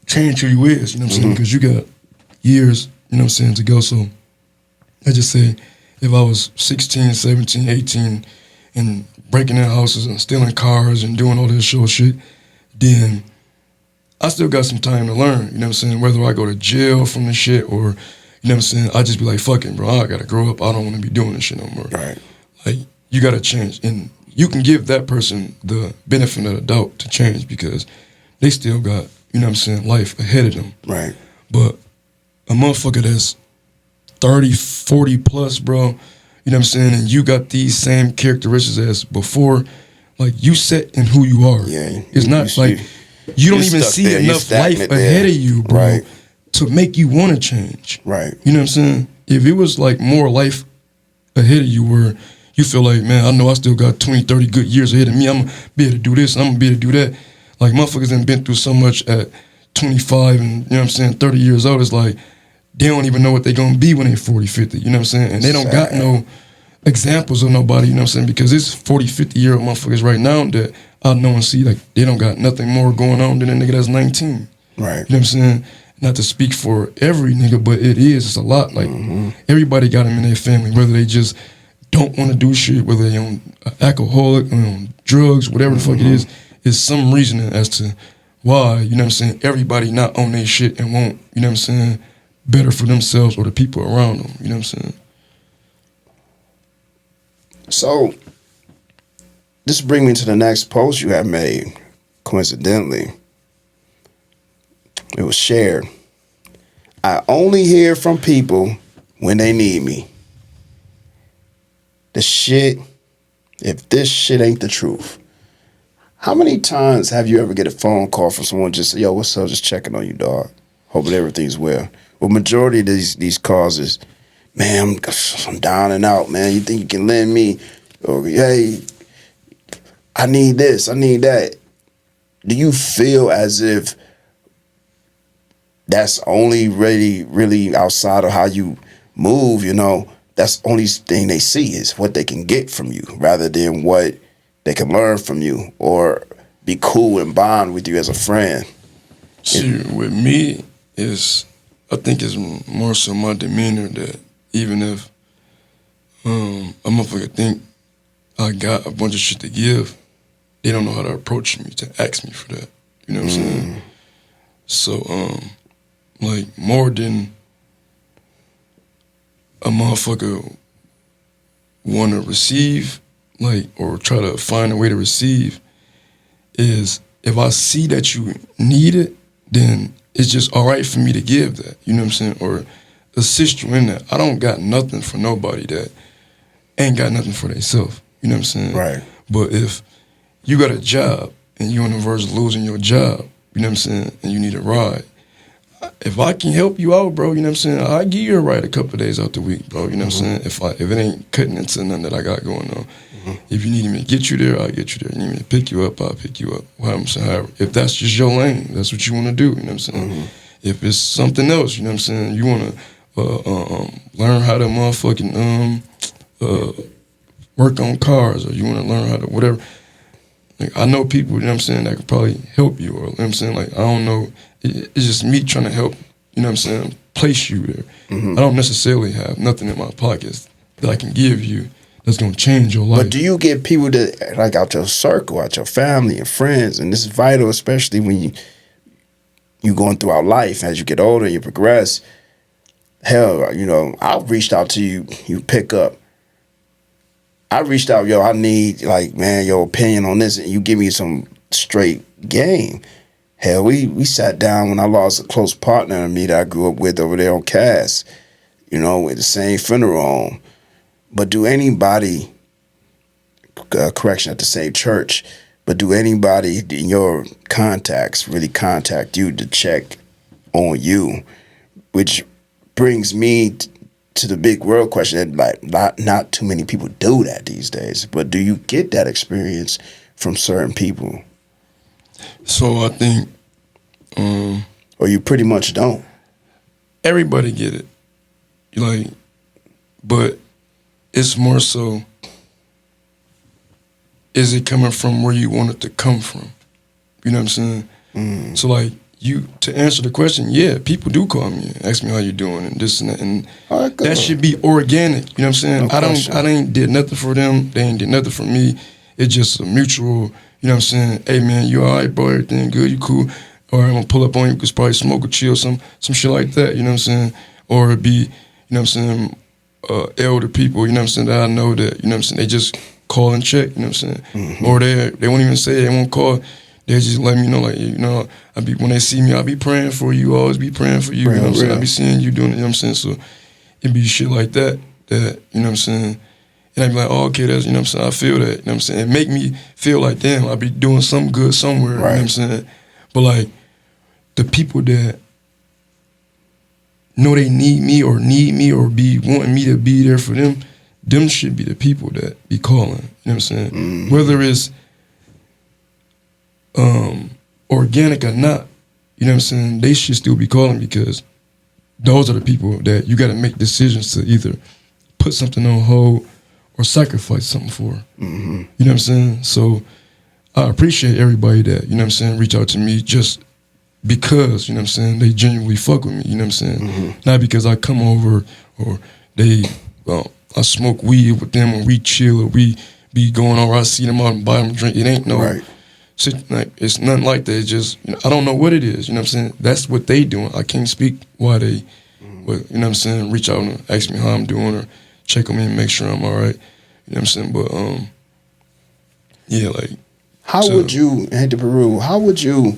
change who you is, you know what I'm saying, because you got years, you know what I'm saying, to go. So, I just say, if I was 16, 17, 18, and breaking in houses and stealing cars and doing all this shit, then I still got some time to learn, you know what I'm saying? Whether I go to jail from the shit or, you know what I'm saying, I just be like, fuck it, bro, I gotta grow up. I don't want to be doing this shit no more. Right. Like, you gotta change. And you can give that person the benefit of the doubt to change because they still got, you know what I'm saying, life ahead of them. Right. But a motherfucker that's 30, 40 plus, bro, you know what I'm saying, and you got these same characteristics as before, like, you set in who you are. Yeah. It's not like, you don't even see enough life ahead of you, bro, right, to make you want to change. Right. You know what I'm saying? If it was, like, more life ahead of you where you feel like, man, I know I still got 20, 30 good years ahead of me. I'm going to be able to do this, I'm going to be able to do that. Like, motherfuckers done been through so much at 25 and, you know what I'm saying, 30 years old. It's like, they don't even know what they're going to be when they're 40, 50, you know what I'm saying? And they don't got no examples of nobody, you know what I'm saying? Because it's 40, 50-year-old motherfuckers right now that I know and see, like, they don't got nothing more going on than a nigga that's 19. Right. You know what I'm saying? Not to speak for every nigga, but it's a lot. Like, everybody got them in their family, whether they just don't want to do shit, whether they on alcoholic, on drugs, whatever the fuck it is some reasoning as to why, you know what I'm saying, everybody not on their shit and won't, you know what I'm saying, better for themselves or the people around them, you know what I'm saying? So, this brings me to the next post you have made, coincidentally. It was shared. I only hear from people when they need me. If this shit ain't the truth. How many times have you ever get a phone call from someone just say, yo, what's up, just checking on you, dog. Hoping everything's well. Well, majority of these calls is, man, I'm down and out, man. You think you can lend me? Or, hey, I need this, I need that. Do you feel as if that's only really outside of how you move, you know? That's the only thing they see is what they can get from you rather than what they can learn from you or be cool and bond with you as a friend. See, with me, I think it's more so my demeanor that even if a motherfucker think I got a bunch of shit to give, they don't know how to approach me to ask me for that. You know what I'm saying? So, like, more than a motherfucker want to receive, like, or try to find a way to receive, is if I see that you need it, then it's just all right for me to give that, you know what I'm saying, or assist you in that. I don't got nothing for nobody that ain't got nothing for themselves, you know what I'm saying? Right. But if you got a job and you're on the verge of losing your job, you know what I'm saying, and you need a ride, if I can help you out, bro, you know what I'm saying, I'll give you a ride a couple of days out the week, bro, you know what I'm saying, if it ain't cutting into nothing that I got going on. If you need me to get you there, I'll get you there. You need me to pick you up, I'll pick you up. Well, I'm saying, however, if that's just your lane, that's what you want to do, you know what I'm saying. If it's something else, you know what I'm saying, you want to learn how to motherfucking work on cars, or you want to learn how to whatever. Like, I know people, you know what I'm saying, that could probably help you, or, you know what I'm saying, like, I don't know, it's just me trying to help, you know what I'm saying, place you there. I don't necessarily have nothing in my pockets that I can give you that's going to change your life. But do you get people that, like, out your circle, out your family and friends, and this is vital, especially when you going throughout life, as you get older, you progress. Hell, you know, I've reached out to you, you pick up. I reached out, yo, I need, like, man, your opinion on this, and you give me some straight game. Hell, we sat down when I lost a close partner of me that I grew up with over there on Cass, you know, with the same funeral home. But do anybody, correction, at the same church, but do anybody in your contacts really contact you to check on you? Which brings me to the big world question, like not too many people do that these days, but do you get that experience from certain people? So I think Or you pretty much don't? everybody get it. Like, but it's more so, is it coming from where you want it to come from? You know what I'm saying? So like, to answer the question, yeah, people do call me and ask me how you doing and this and that, and that should be organic. You know what I'm saying? No I ain't did nothing for them. They ain't did nothing for me. It's just a mutual. You know what I'm saying? Hey man, you all right, bro? Everything good? You cool? Or I'm gonna pull up on you because probably smoke or chill, some shit like that. You know what I'm saying? Or it be, you know what I'm saying, elder people. You know what I'm saying? That I know that, you know what I'm saying, they just call and check. You know what I'm saying? Mm-hmm. Or they won't even say, they won't call. They just let me know, like, you know, when they see me, I'll be praying for you, always be praying for you, you know what I'm saying? I'll be seeing you doing it, you know what I'm saying? So it be shit like that, you know what I'm saying? And I be like, oh, okay, that's, you know what I'm saying? I feel that, you know what I'm saying? It make me feel like, damn, I'll be doing something good somewhere, you know what I'm saying? But like, the people that know they need me or be wanting me to be there for them should be the people that be calling, you know what I'm saying? Mm-hmm. Whether it's organic or not, you know what I'm saying, they should still be calling because those are the people that you got to make decisions to either put something on hold or sacrifice something for. Mm-hmm. You know what I'm saying? So I appreciate everybody that, you know what I'm saying, reach out to me just because, you know what I'm saying, they genuinely fuck with me, you know what I'm saying? Mm-hmm. Not because I come over or I smoke weed with them or we chill or we be going over, I see them out and buy them a drink. It ain't no... Like, it's nothing like that. It's just, you know, I don't know what it is. You know what I'm saying? That's what they doing. I can't speak why they, but, you know what I'm saying, reach out and ask me how I'm doing or check on me and make sure I'm all right. You know what I'm saying? But, yeah, like. How would you, head to Peru, how would you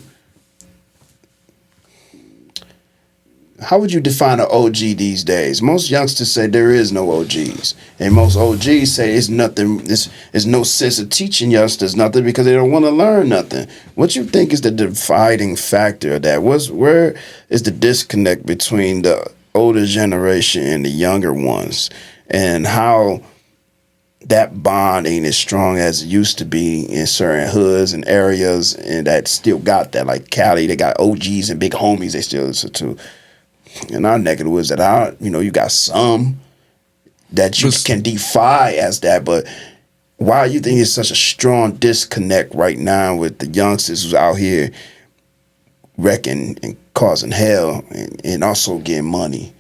define an OG these days? Most youngsters say there is no OGs. And most OGs say it's nothing, there's no sense of teaching youngsters nothing because they don't want to learn nothing. What you think is the dividing factor of that? Where is the disconnect between the older generation and the younger ones? And how that bond ain't as strong as it used to be in certain hoods and areas and that still got that. Like Cali, they got OGs and big homies they still listen to. In our neck of the woods, you got some that you can defy as that, but why you think it's such a strong disconnect right now with the youngsters who's out here wrecking and causing hell and also getting money,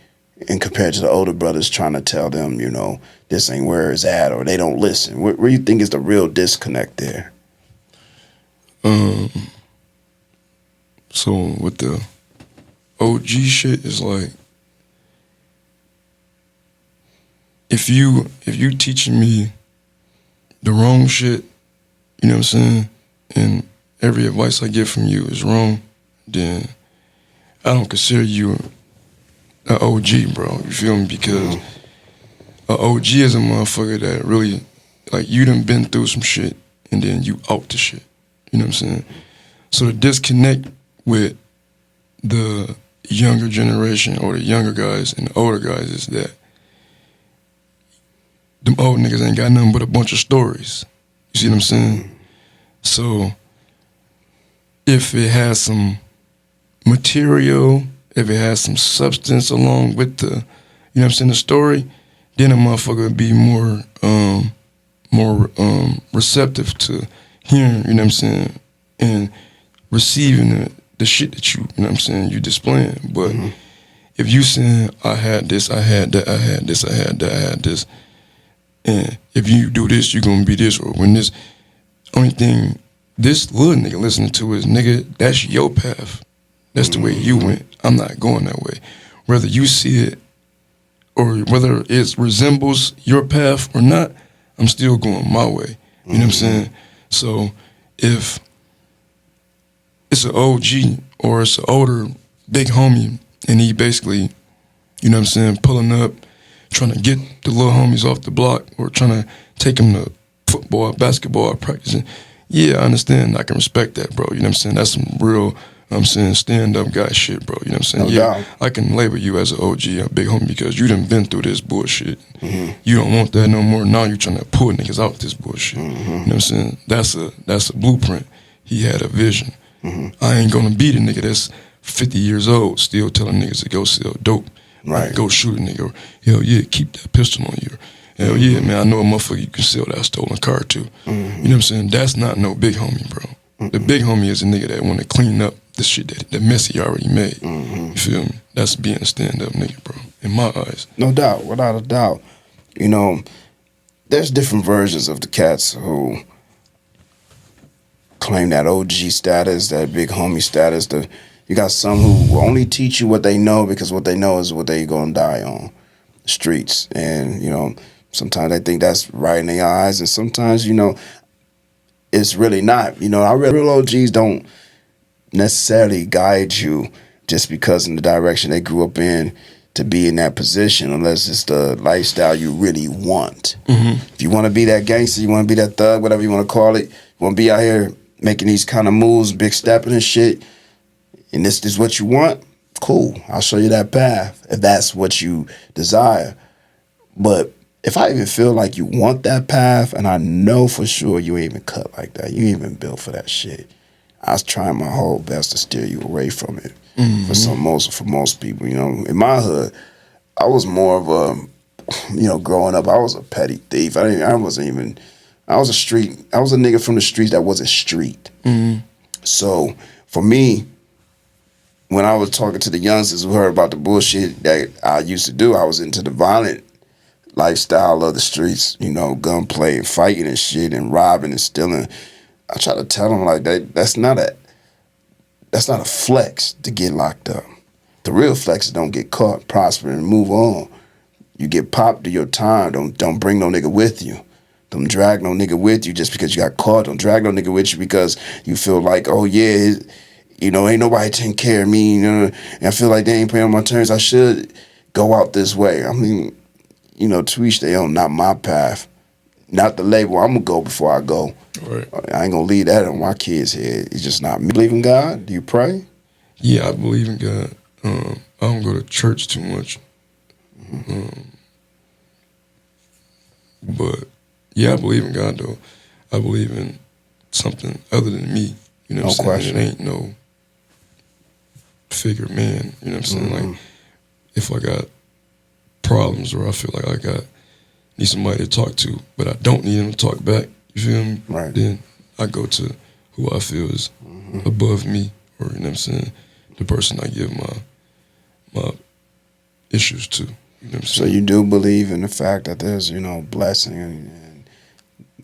and compared to the older brothers trying to tell them, you know, this ain't where it's at, or they don't listen? Where you think is the real disconnect there? So with the OG shit is like, if you teaching me the wrong shit, you know what I'm saying, and every advice I get from you is wrong, then I don't consider you an OG, bro. You feel me? Because an OG is a motherfucker that really, like, you done been through some shit and then you out the shit. You know what I'm saying? So the disconnect with the younger generation or the younger guys and the older guys is that them old niggas ain't got nothing but a bunch of stories. You see what I'm saying? So if it has some material, if it has some substance along with the, you know what I'm saying, the story, then a motherfucker would be more receptive to hearing, you know what I'm saying, and receiving the shit that you know what I'm saying, you displaying. But if you saying, I had this, I had that, I had this, I had that, I had this, and if you do this, you're gonna be this, or when this, only thing this little nigga listening to is, nigga, that's your path. That's the way you went. I'm not going that way. Whether you see it or whether it resembles your path or not, I'm still going my way. You know what I'm saying? So if it's an OG or it's an older big homie and he basically, you know what I'm saying, pulling up, trying to get the little homies off the block or trying to take them to football, basketball practicing. Yeah, I understand. I can respect that, bro. You know what I'm saying? That's some real, I'm saying, stand-up guy shit, bro. You know what I'm saying? No doubt. I can label you as an OG, a big homie, because you done been through this bullshit. You don't want that no more. Now you trying to pull niggas out this bullshit. You know what I'm saying? That's a blueprint. He had a vision. I ain't gonna be the nigga that's 50 years old still telling niggas to go sell dope. Right. Go shoot a nigga. Or, hell yeah, keep that pistol on you. Hell yeah, man, I know a motherfucker you can sell that stolen car to. You know what I'm saying? That's not no big homie, bro. The big homie is a nigga that want to clean up the shit that mess he already made. You feel me? That's being a stand-up nigga, bro, in my eyes. No doubt, without a doubt. You know, there's different versions of the cats who claim that OG status, that big homie status. You got some who will only teach you what they know because what they know is what they gonna die on the streets. And, you know, sometimes they think that's right in their eyes, and sometimes, you know, it's really not. You know, our real OGs don't necessarily guide you just because in the direction they grew up in to be in that position, unless it's the lifestyle you really want. If you want to be that gangster, you want to be that thug, whatever you want to call it, you want to be out here making these kind of moves, big stepping and shit, and this is what you want, cool. I'll show you that path if that's what you desire. But if I even feel like you want that path, and I know for sure you ain't even cut like that, you ain't even built for that shit, I was trying my whole best to steer you away from it. For most people, you know, in my hood, I was more of a, you know, growing up, I was a petty thief. I was a nigga from the streets that wasn't street. So for me, when I was talking to the youngsters who heard about the bullshit that I used to do, I was into the violent lifestyle of the streets, you know, gunplay and fighting and shit and robbing and stealing. I try to tell them like that's not a flex to get locked up. The real flex is don't get caught, prosper, and move on. You get popped to your time. Don't bring no nigga with you. Don't drag no nigga with you just because you got caught. Don't drag no nigga with you because you feel like, oh yeah, you know, ain't nobody taking care of me. You know, and I feel like they ain't playing on my terms. I should go out this way. I mean, you know, to each their own. Not my path. Not the label. I'm gonna go before I go. Right. I ain't gonna leave that on my kids' head. It's just not me. Believe in God? Do you pray? Yeah, I believe in God. I don't go to church too much. But yeah, I believe in God though. I believe in something other than me. You know what I'm saying? Question. It ain't no figure man. You know what I'm saying? Like if I got problems or I feel like need somebody to talk to, but I don't need them to talk back, you feel me? Right. Then I go to who I feel is above me, or you know what I'm saying, the person I give my issues to. You know what I'm So saying? you do believe in the fact that there's, you know, blessing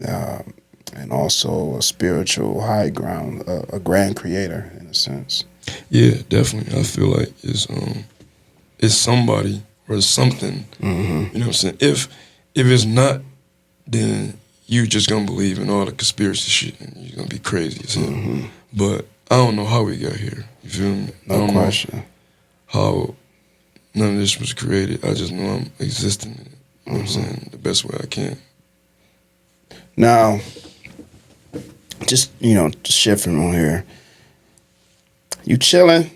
and also a spiritual high ground, a grand creator in a sense. Yeah, definitely. I feel like it's somebody or something. You know what I'm saying? If it's not, then you just gonna believe in all the conspiracy shit and you're gonna be crazy as hell. But I don't know how we got here. You feel me? I No don't question. know how none of this was created. I just know I'm existing in it. You know what I'm saying? The best way I can. Now, just, you know, just shifting on here. You chilling?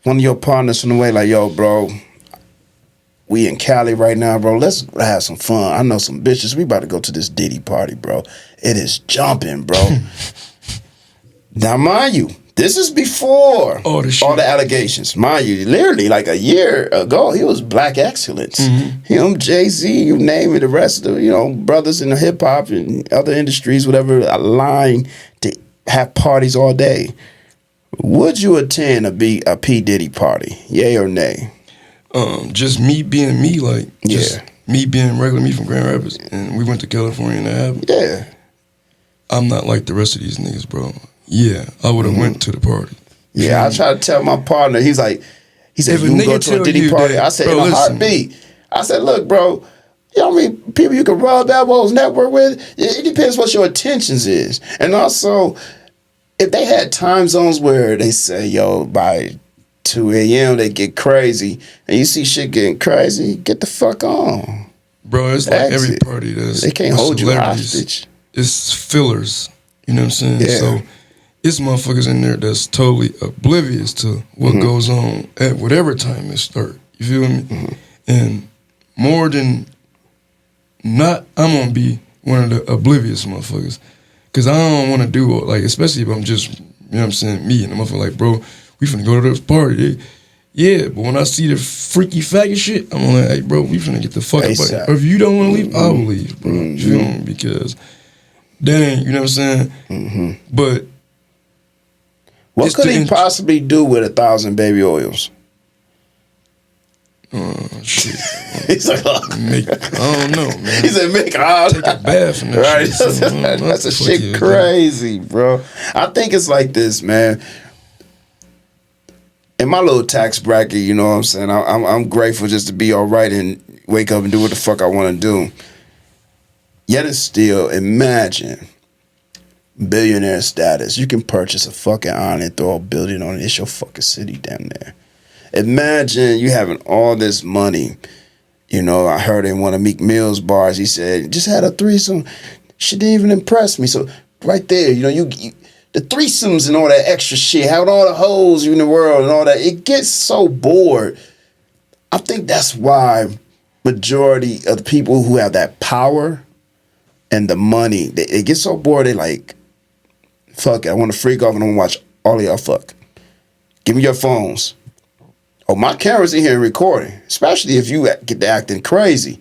One of your partners from the way like, yo, bro, we in Cali right now, bro. Let's have some fun. I know some bitches. We about to go to this Diddy party, bro. It is jumping, bro. Now, mind you, this is before all the allegations. Mind you, literally like a year ago, he was black excellence. Him, Jay-Z, you name it, the rest of the, you know, brothers in the hip-hop and other industries, whatever, aligned to have parties all day. Would you attend a P. Diddy party? Yay or nay? Just me being me, like, just Yeah. me being regular me from Grand Rapids, and we went to California and have. Yeah. I'm not like the rest of these niggas, bro. Yeah, I would have went to the party. Yeah, I try to tell my partner. He said, If a you can nigga go to a tell Diddy you party. that, I said, bro, in a listen. heartbeat. I said, look, bro, you know how many people you can rub elbows, network with? It depends what your intentions is. And also, if they had time zones where they say, yo, by 2 a.m. they get crazy, and you see shit getting crazy, get the fuck on. Bro, it's like every Exit. party that's They can't with hold you celebrities, hostage. it's fillers. You know what I'm saying? Yeah. So it's motherfuckers in there that's totally oblivious to what goes on at whatever time it start. You feel me? And more than not, I'm gonna be one of the oblivious motherfuckers. Cause I don't wanna do like, especially if I'm just, you know what I'm saying, me and the motherfucker like, bro, we finna go to this party. Yeah, but when I see the freaky faggot shit, I'm like, hey, bro, we finna get the fuck up. ASAP. Or if you don't wanna leave, I will leave, bro. You feel me? Because that ain't, you know what I'm saying? But What it's could the he possibly do with 1,000 baby oils? shit. He's like, I don't know, man. he said, make all Take a bath and that right. shit. So, I don't know what That's the a fuck shit he is, crazy, bro. I think it's like this, man. In my little tax bracket, you know what I'm saying? I'm grateful just to be all right and wake up and do what the fuck I want to do. Yet and still, imagine billionaire status. You can purchase a fucking island and throw a building on it. It's your fucking city down there. Imagine you having all this money. You know, I heard in one of Meek Mill's bars, he said, just had a threesome. Shit didn't even impress me. So right there, you know, you the threesomes and all that extra shit, having all the hoes in the world and all that, it gets so bored. I think that's why majority of the people who have that power and the money, they get so bored, they like, fuck it, I want to freak off and I want to watch all of y'all fuck. Give me your phones. Oh, my camera's in here recording, especially if you get to acting crazy.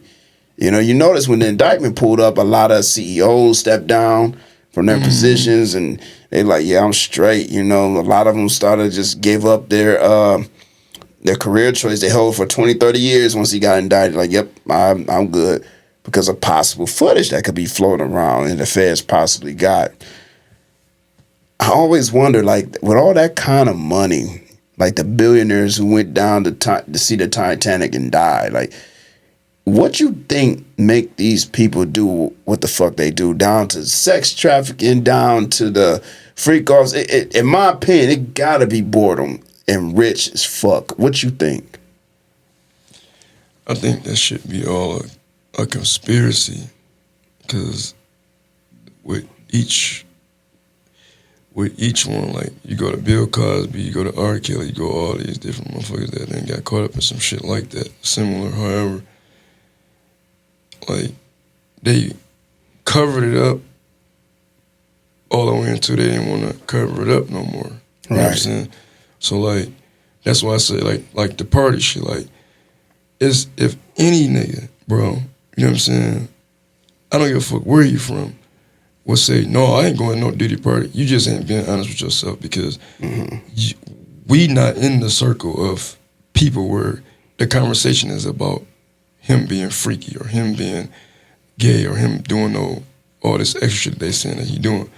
You know, you notice when the indictment pulled up, a lot of CEOs stepped down from their positions and they like, yeah, I'm straight. You know, a lot of them just gave up their career choice they held for 20, 30 years once he got indicted. Like, yep, I'm good because of possible footage that could be floating around and the feds possibly got. I always wonder, like, with all that kind of money, like the billionaires who went down to see the Titanic and died, like, what you think make these people do what the fuck they do, down to sex trafficking, down to the freak offs? In my opinion, it gotta be boredom and rich as fuck. What you think? I think that should be all a conspiracy, because with each one, like, you go to Bill Cosby, you go to R. Kelly, you go all these different motherfuckers that then got caught up in some shit like that, similar. However, like, they covered it up all the way until they didn't want to cover it up no more. You know what I'm saying? So, like, that's why I say, like the party shit, like, it's if any nigga, bro, you know what I'm saying, I don't give a fuck where you from, will say, no, I ain't going to no Diddy party. You just ain't being honest with yourself, because we not in the circle of people where the conversation is about him being freaky or him being gay or him doing all this extra shit they saying that he doing.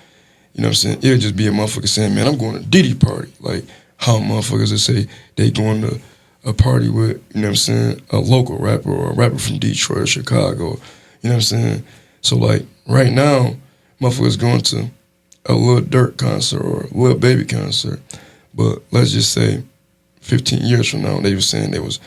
You know what I'm saying? It'll just be a motherfucker saying, man, I'm going to Diddy party. Like how motherfuckers that say they going to a party with, you know what I'm saying, a local rapper or a rapper from Detroit or Chicago. You know what I'm saying? So, like, right now, motherfuckers going to a Lil Durk concert or a Lil Baby concert. But let's just say 15 years from now, they was saying they was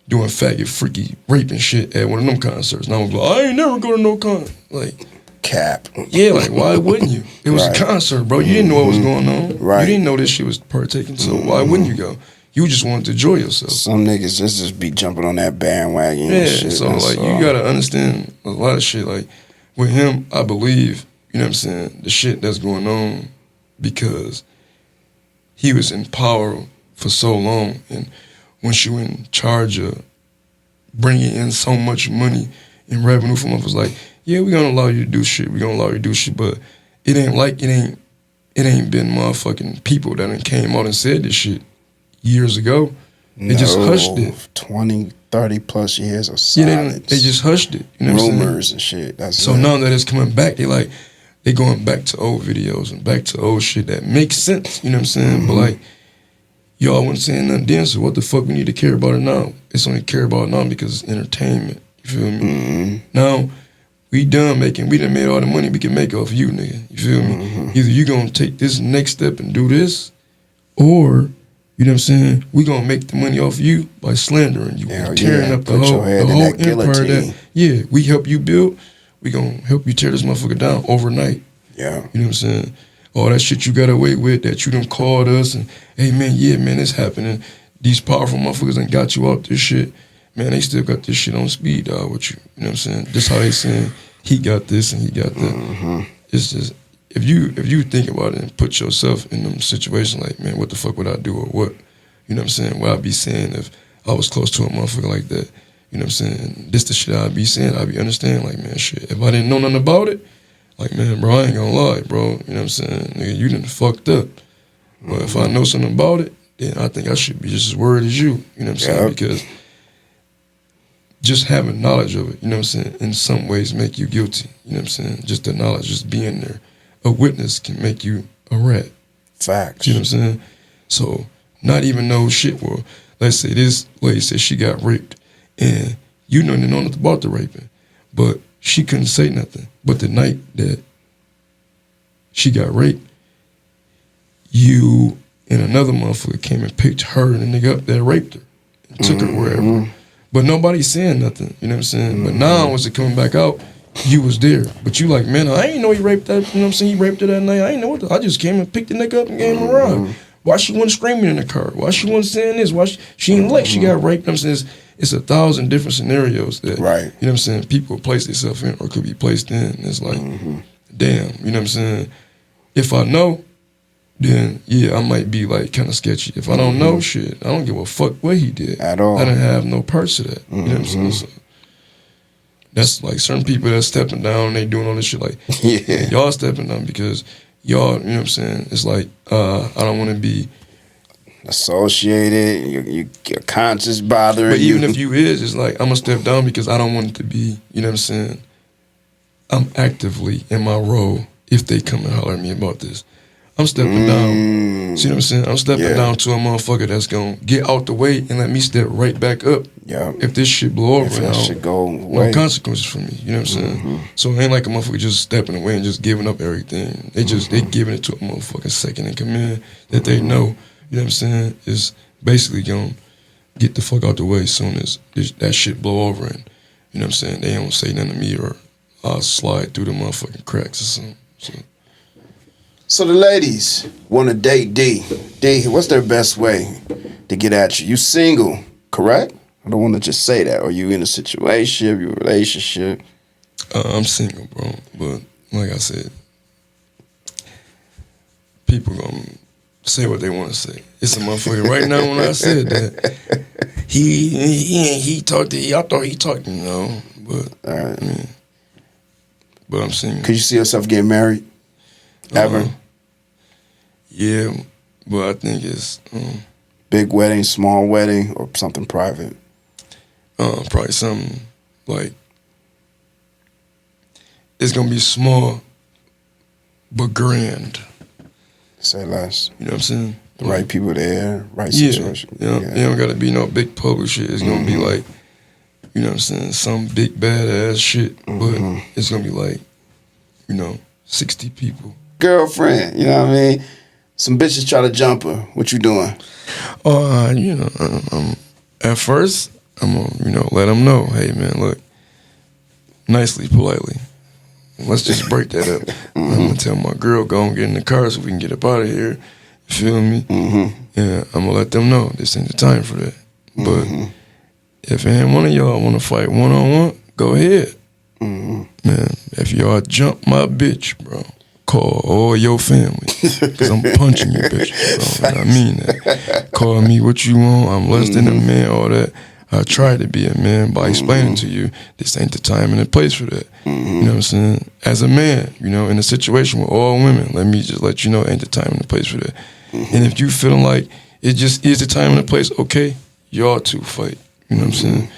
doing faggot, freaky, raping shit at one of them concerts. And I was like, I ain't never go to no concert. Like, cap. Yeah, like, why wouldn't you? It was a concert, bro. You didn't know what was going on. Right. You didn't know this shit was partaking, so why wouldn't you go? You just wanted to enjoy yourself. Some niggas just be jumping on that bandwagon and shit. So, like, you gotta understand a lot of shit. Like, with him, I believe, you know what I'm saying, the shit that's going on because he was in power for so long, and once you in charge of bringing in so much money and revenue from us, like, yeah, we're gonna allow you to do shit, but it ain't been motherfucking people that done came out and said this shit years ago. They just hushed it. 20, 30 plus years of silence. Yeah, they just hushed it. You know what I'm saying? Rumors and shit. That's so now that it's coming back, they going back to old videos and back to old shit that makes sense. You know what I'm saying? But like, y'all wasn't saying nothing then, so what the fuck we need to care about it now? It's only care about it now because it's entertainment. You feel me? Now, we done made all the money we can make off you, nigga. You feel me? Either you gonna take this next step and do this, or You know what I'm saying? We gonna make the money off you by slandering you, tearing up the whole empire that we help you build. We gonna help you tear this motherfucker down overnight. Yeah. You know what I'm saying? All that shit you got away with that you done called us and, hey man, it's happening. These powerful motherfuckers done got you out this shit. Man, they still got this shit on speed dial with you. You know what I'm saying? Just how they saying he got this and he got that. It's just, if you think about it and put yourself in them situations like, man, what the fuck would I do or what? You know what I'm saying? What I'd be saying if I was close to a motherfucker like that. You know what I'm saying? This the shit I'd be saying. I'd be understanding like, man, shit, if I didn't know nothing about it, like, man, bro, I ain't gonna lie, bro. You know what I'm saying? Nigga, you done fucked up. But if I know something about it, then I think I should be just as worried as you. You know what I'm saying? Because just having knowledge of it, you know what I'm saying, in some ways make you guilty. You know what I'm saying? Just the knowledge, just being there. A witness can make you a rat. Facts. You know what I'm saying? So, not even know shit. Well, let's say this lady said she got raped, and you know nothing about the raping, but she couldn't say nothing. But the night that she got raped, you and another motherfucker came and picked her and the nigga up that raped her and took her wherever. But nobody's saying nothing, you know what I'm saying? But now, once it coming back out, you was there. But you like, man, I ain't know he raped that, you know what I'm saying? He raped her that night. I ain't know I just came and picked the nigga up and gave him a ride. Why she wasn't screaming in the car? Why she wasn't saying this? Why she ain't like she got raped? You know what I'm saying? It's 1,000 different scenarios that, you know what I'm saying, people place themselves in or could be placed in. It's like, damn, you know what I'm saying? If I know, then I might be like kind of sketchy. If I don't know, shit, I don't give a fuck what he did. At all. I don't have no parts of that. You know what I'm saying? So that's like certain people that's stepping down, they doing all this shit like, y'all stepping down because y'all, you know what I'm saying? It's like, I don't want to be associated, your conscience bothering you. But even if you is, it's like, I'm going to step down because I don't want it to be, you know what I'm saying? I'm actively in my role if they come and holler at me about this. I'm stepping down. See what I'm saying? I'm stepping down to a motherfucker that's going to get out the way and let me step right back up. Yeah. If this shit blow over, if that shit go away. No consequences for me. You know what I'm saying? So it ain't like a motherfucker just stepping away and just giving up everything. They giving it to a motherfucking second in command that they know, you know what I'm saying, is basically going to get the fuck out the way as soon as that shit blow over and, you know what I'm saying, they don't say nothing to me or I'll slide through the motherfucking cracks or something. So the ladies want to date D. D, what's their best way to get at you? You single, correct? I don't want to just say that. Are you in a situation, you in a relationship? I'm single, bro. But like I said, people gonna say what they want to say. It's a motherfucker. Right now when I said that, he talked to, I thought he talked, you know. But, I mean, but I'm single. Could you see yourself getting married? Ever? Yeah, but I think it's big wedding, small wedding, or something private. Probably something like it's gonna be small but grand. Say less. You know what I'm saying? The right people there, right situation. Yeah, it don't gotta be no big public shit. It's gonna be like, you know what I'm saying, some big badass shit, but it's gonna be like, you know, 60 people. Girlfriend, you know what I mean? Some bitches try to jump her. What you doing? You know, at first, I'm gonna, you know, let them know, hey man, look, nicely, politely, let's just break that up. I'm gonna tell my girl, go and get in the car so we can get up out of here. You feel me? Yeah, I'm gonna let them know this ain't the time for that. But if ain't one of y'all wanna fight one-on-one, go ahead. Man, if y'all jump my bitch, bro, call all your family, because I'm punching you, bitch, bro. And I mean that. Call me what you want. I'm less than a man, all that. I try to be a man by explaining to you this ain't the time and the place for that. You know what I'm saying? As a man, you know, in a situation with all women, let me just let you know ain't the time and the place for that. And if you feeling like it just is the time and the place, okay, y'all two fight. You know what I'm saying?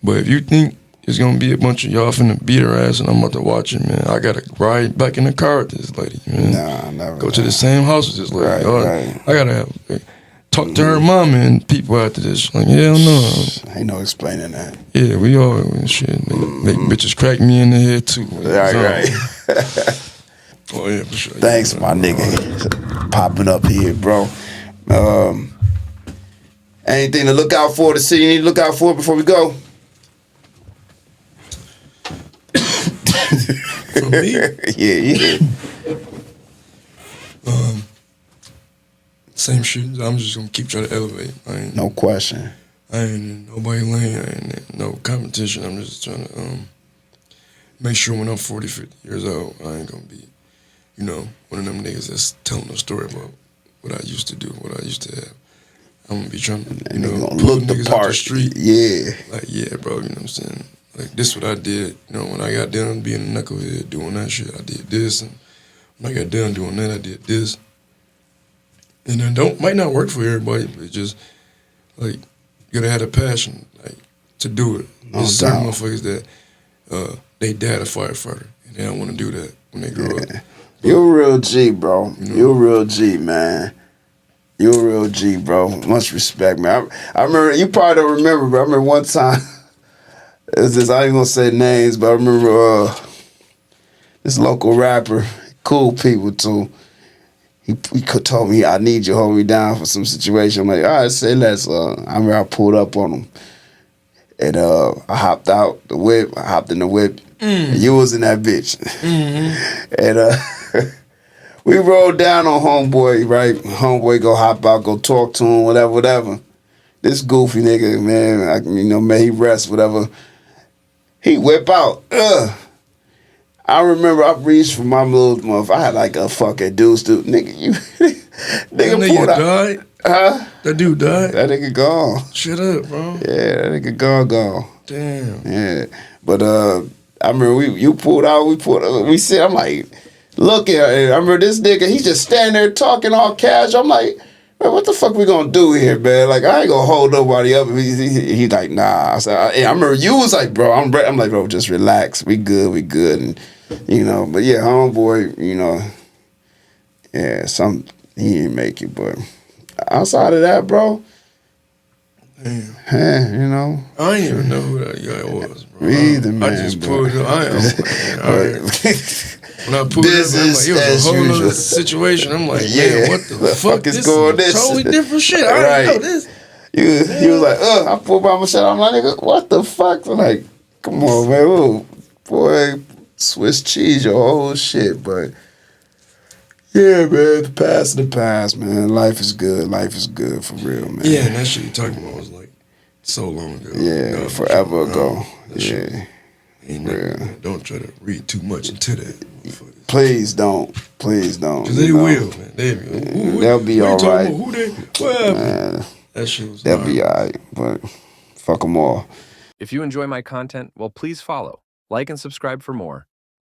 But if you think it's gonna be a bunch of y'all finna beat her ass and I'm about to watch it, man, I gotta ride back in the car with this lady, man. Nah, never. Go to the same house with this lady. Right. I gotta have talk to her mama and people after this. Like, hell no. Ain't no explaining that. Yeah, we all shit. They bitches crack me in the head too. Right. Oh yeah, for sure. Thanks, my nigga. Popping up here, bro. Anything to look out for, the city you need to look out for before we go? For me? Yeah. Same shit. I'm just gonna keep trying to elevate. No question. I ain't in nobody lane. I ain't in no competition. I'm just trying to make sure when I'm 40, 50 years old, I ain't gonna be, one of them niggas that's telling a story about what I used to do, what I used to have. I'm gonna be trying to, gonna pull look the niggas part. out the street. Yeah. Like, yeah, bro, you know what I'm saying? Like, this what I did. When I got done being a knucklehead doing that shit, I did this. And when I got done doing that, I did this. And then might not work for everybody, but it's just, like, you gotta have a passion, like, to do it. No There's certain doubt. motherfuckers that they dad a firefighter, and they don't want to do that when they grow up. You're a real G, bro. You're a real G, man. You're a real G, bro. Much respect, man. I remember, you probably don't remember, but I remember one time, I ain't gonna say names, but I remember this local rapper, cool people too. He told me, I need you to hold me down for some situation. I'm like, all right, say less. I remember I pulled up on him. And I hopped out the whip. I hopped in the whip. And you was in that bitch. And we rolled down on homeboy, right? Homeboy go hop out, go talk to him, whatever. This goofy nigga, man, may he rest, whatever. He whip out. I remember I reached for my little motherfucker. I had like a fucking deuce, dude. Nigga, nigga pulled out. Died? Huh? That dude died? That nigga gone. Shut up, bro. Yeah, that nigga gone. Damn. Yeah. But I remember you pulled out, we said, I'm like, look at it. I remember this nigga, he just standing there talking all cash. I'm like, man, what the fuck we gonna do here, man? Like, I ain't gonna hold nobody up. He like, nah. I said, I remember you was like, bro, I'm like, bro, just relax. We good. And, but yeah, homeboy, yeah, he didn't make it, but outside of that, bro, damn. Yeah, I didn't even know who that guy was, bro. Me either, man. I just pulled up. When I pulled Business up, I'm like, it was as a whole usual. other situation. I'm like, Yeah. man, what the fuck is this going is this? totally different shit. I Right. already know this. You was like, I pulled by my shit. I'm like, nigga, what the fuck? I'm like, come on, man. Ooh, boy, Swiss cheese your whole shit. But yeah, man, the past, man. Life is good. Life is good for real, man. Yeah, and that shit you talking about was like so long ago. Yeah, forever ago. Yeah. Ain't nothing, don't try to read too much into that. Please don't. Cause they will, man. They'll be all right. Who they? What happened? That shit was. They'll be all right, but fuck them all. If you enjoy my content, well, please follow, like, and subscribe for more.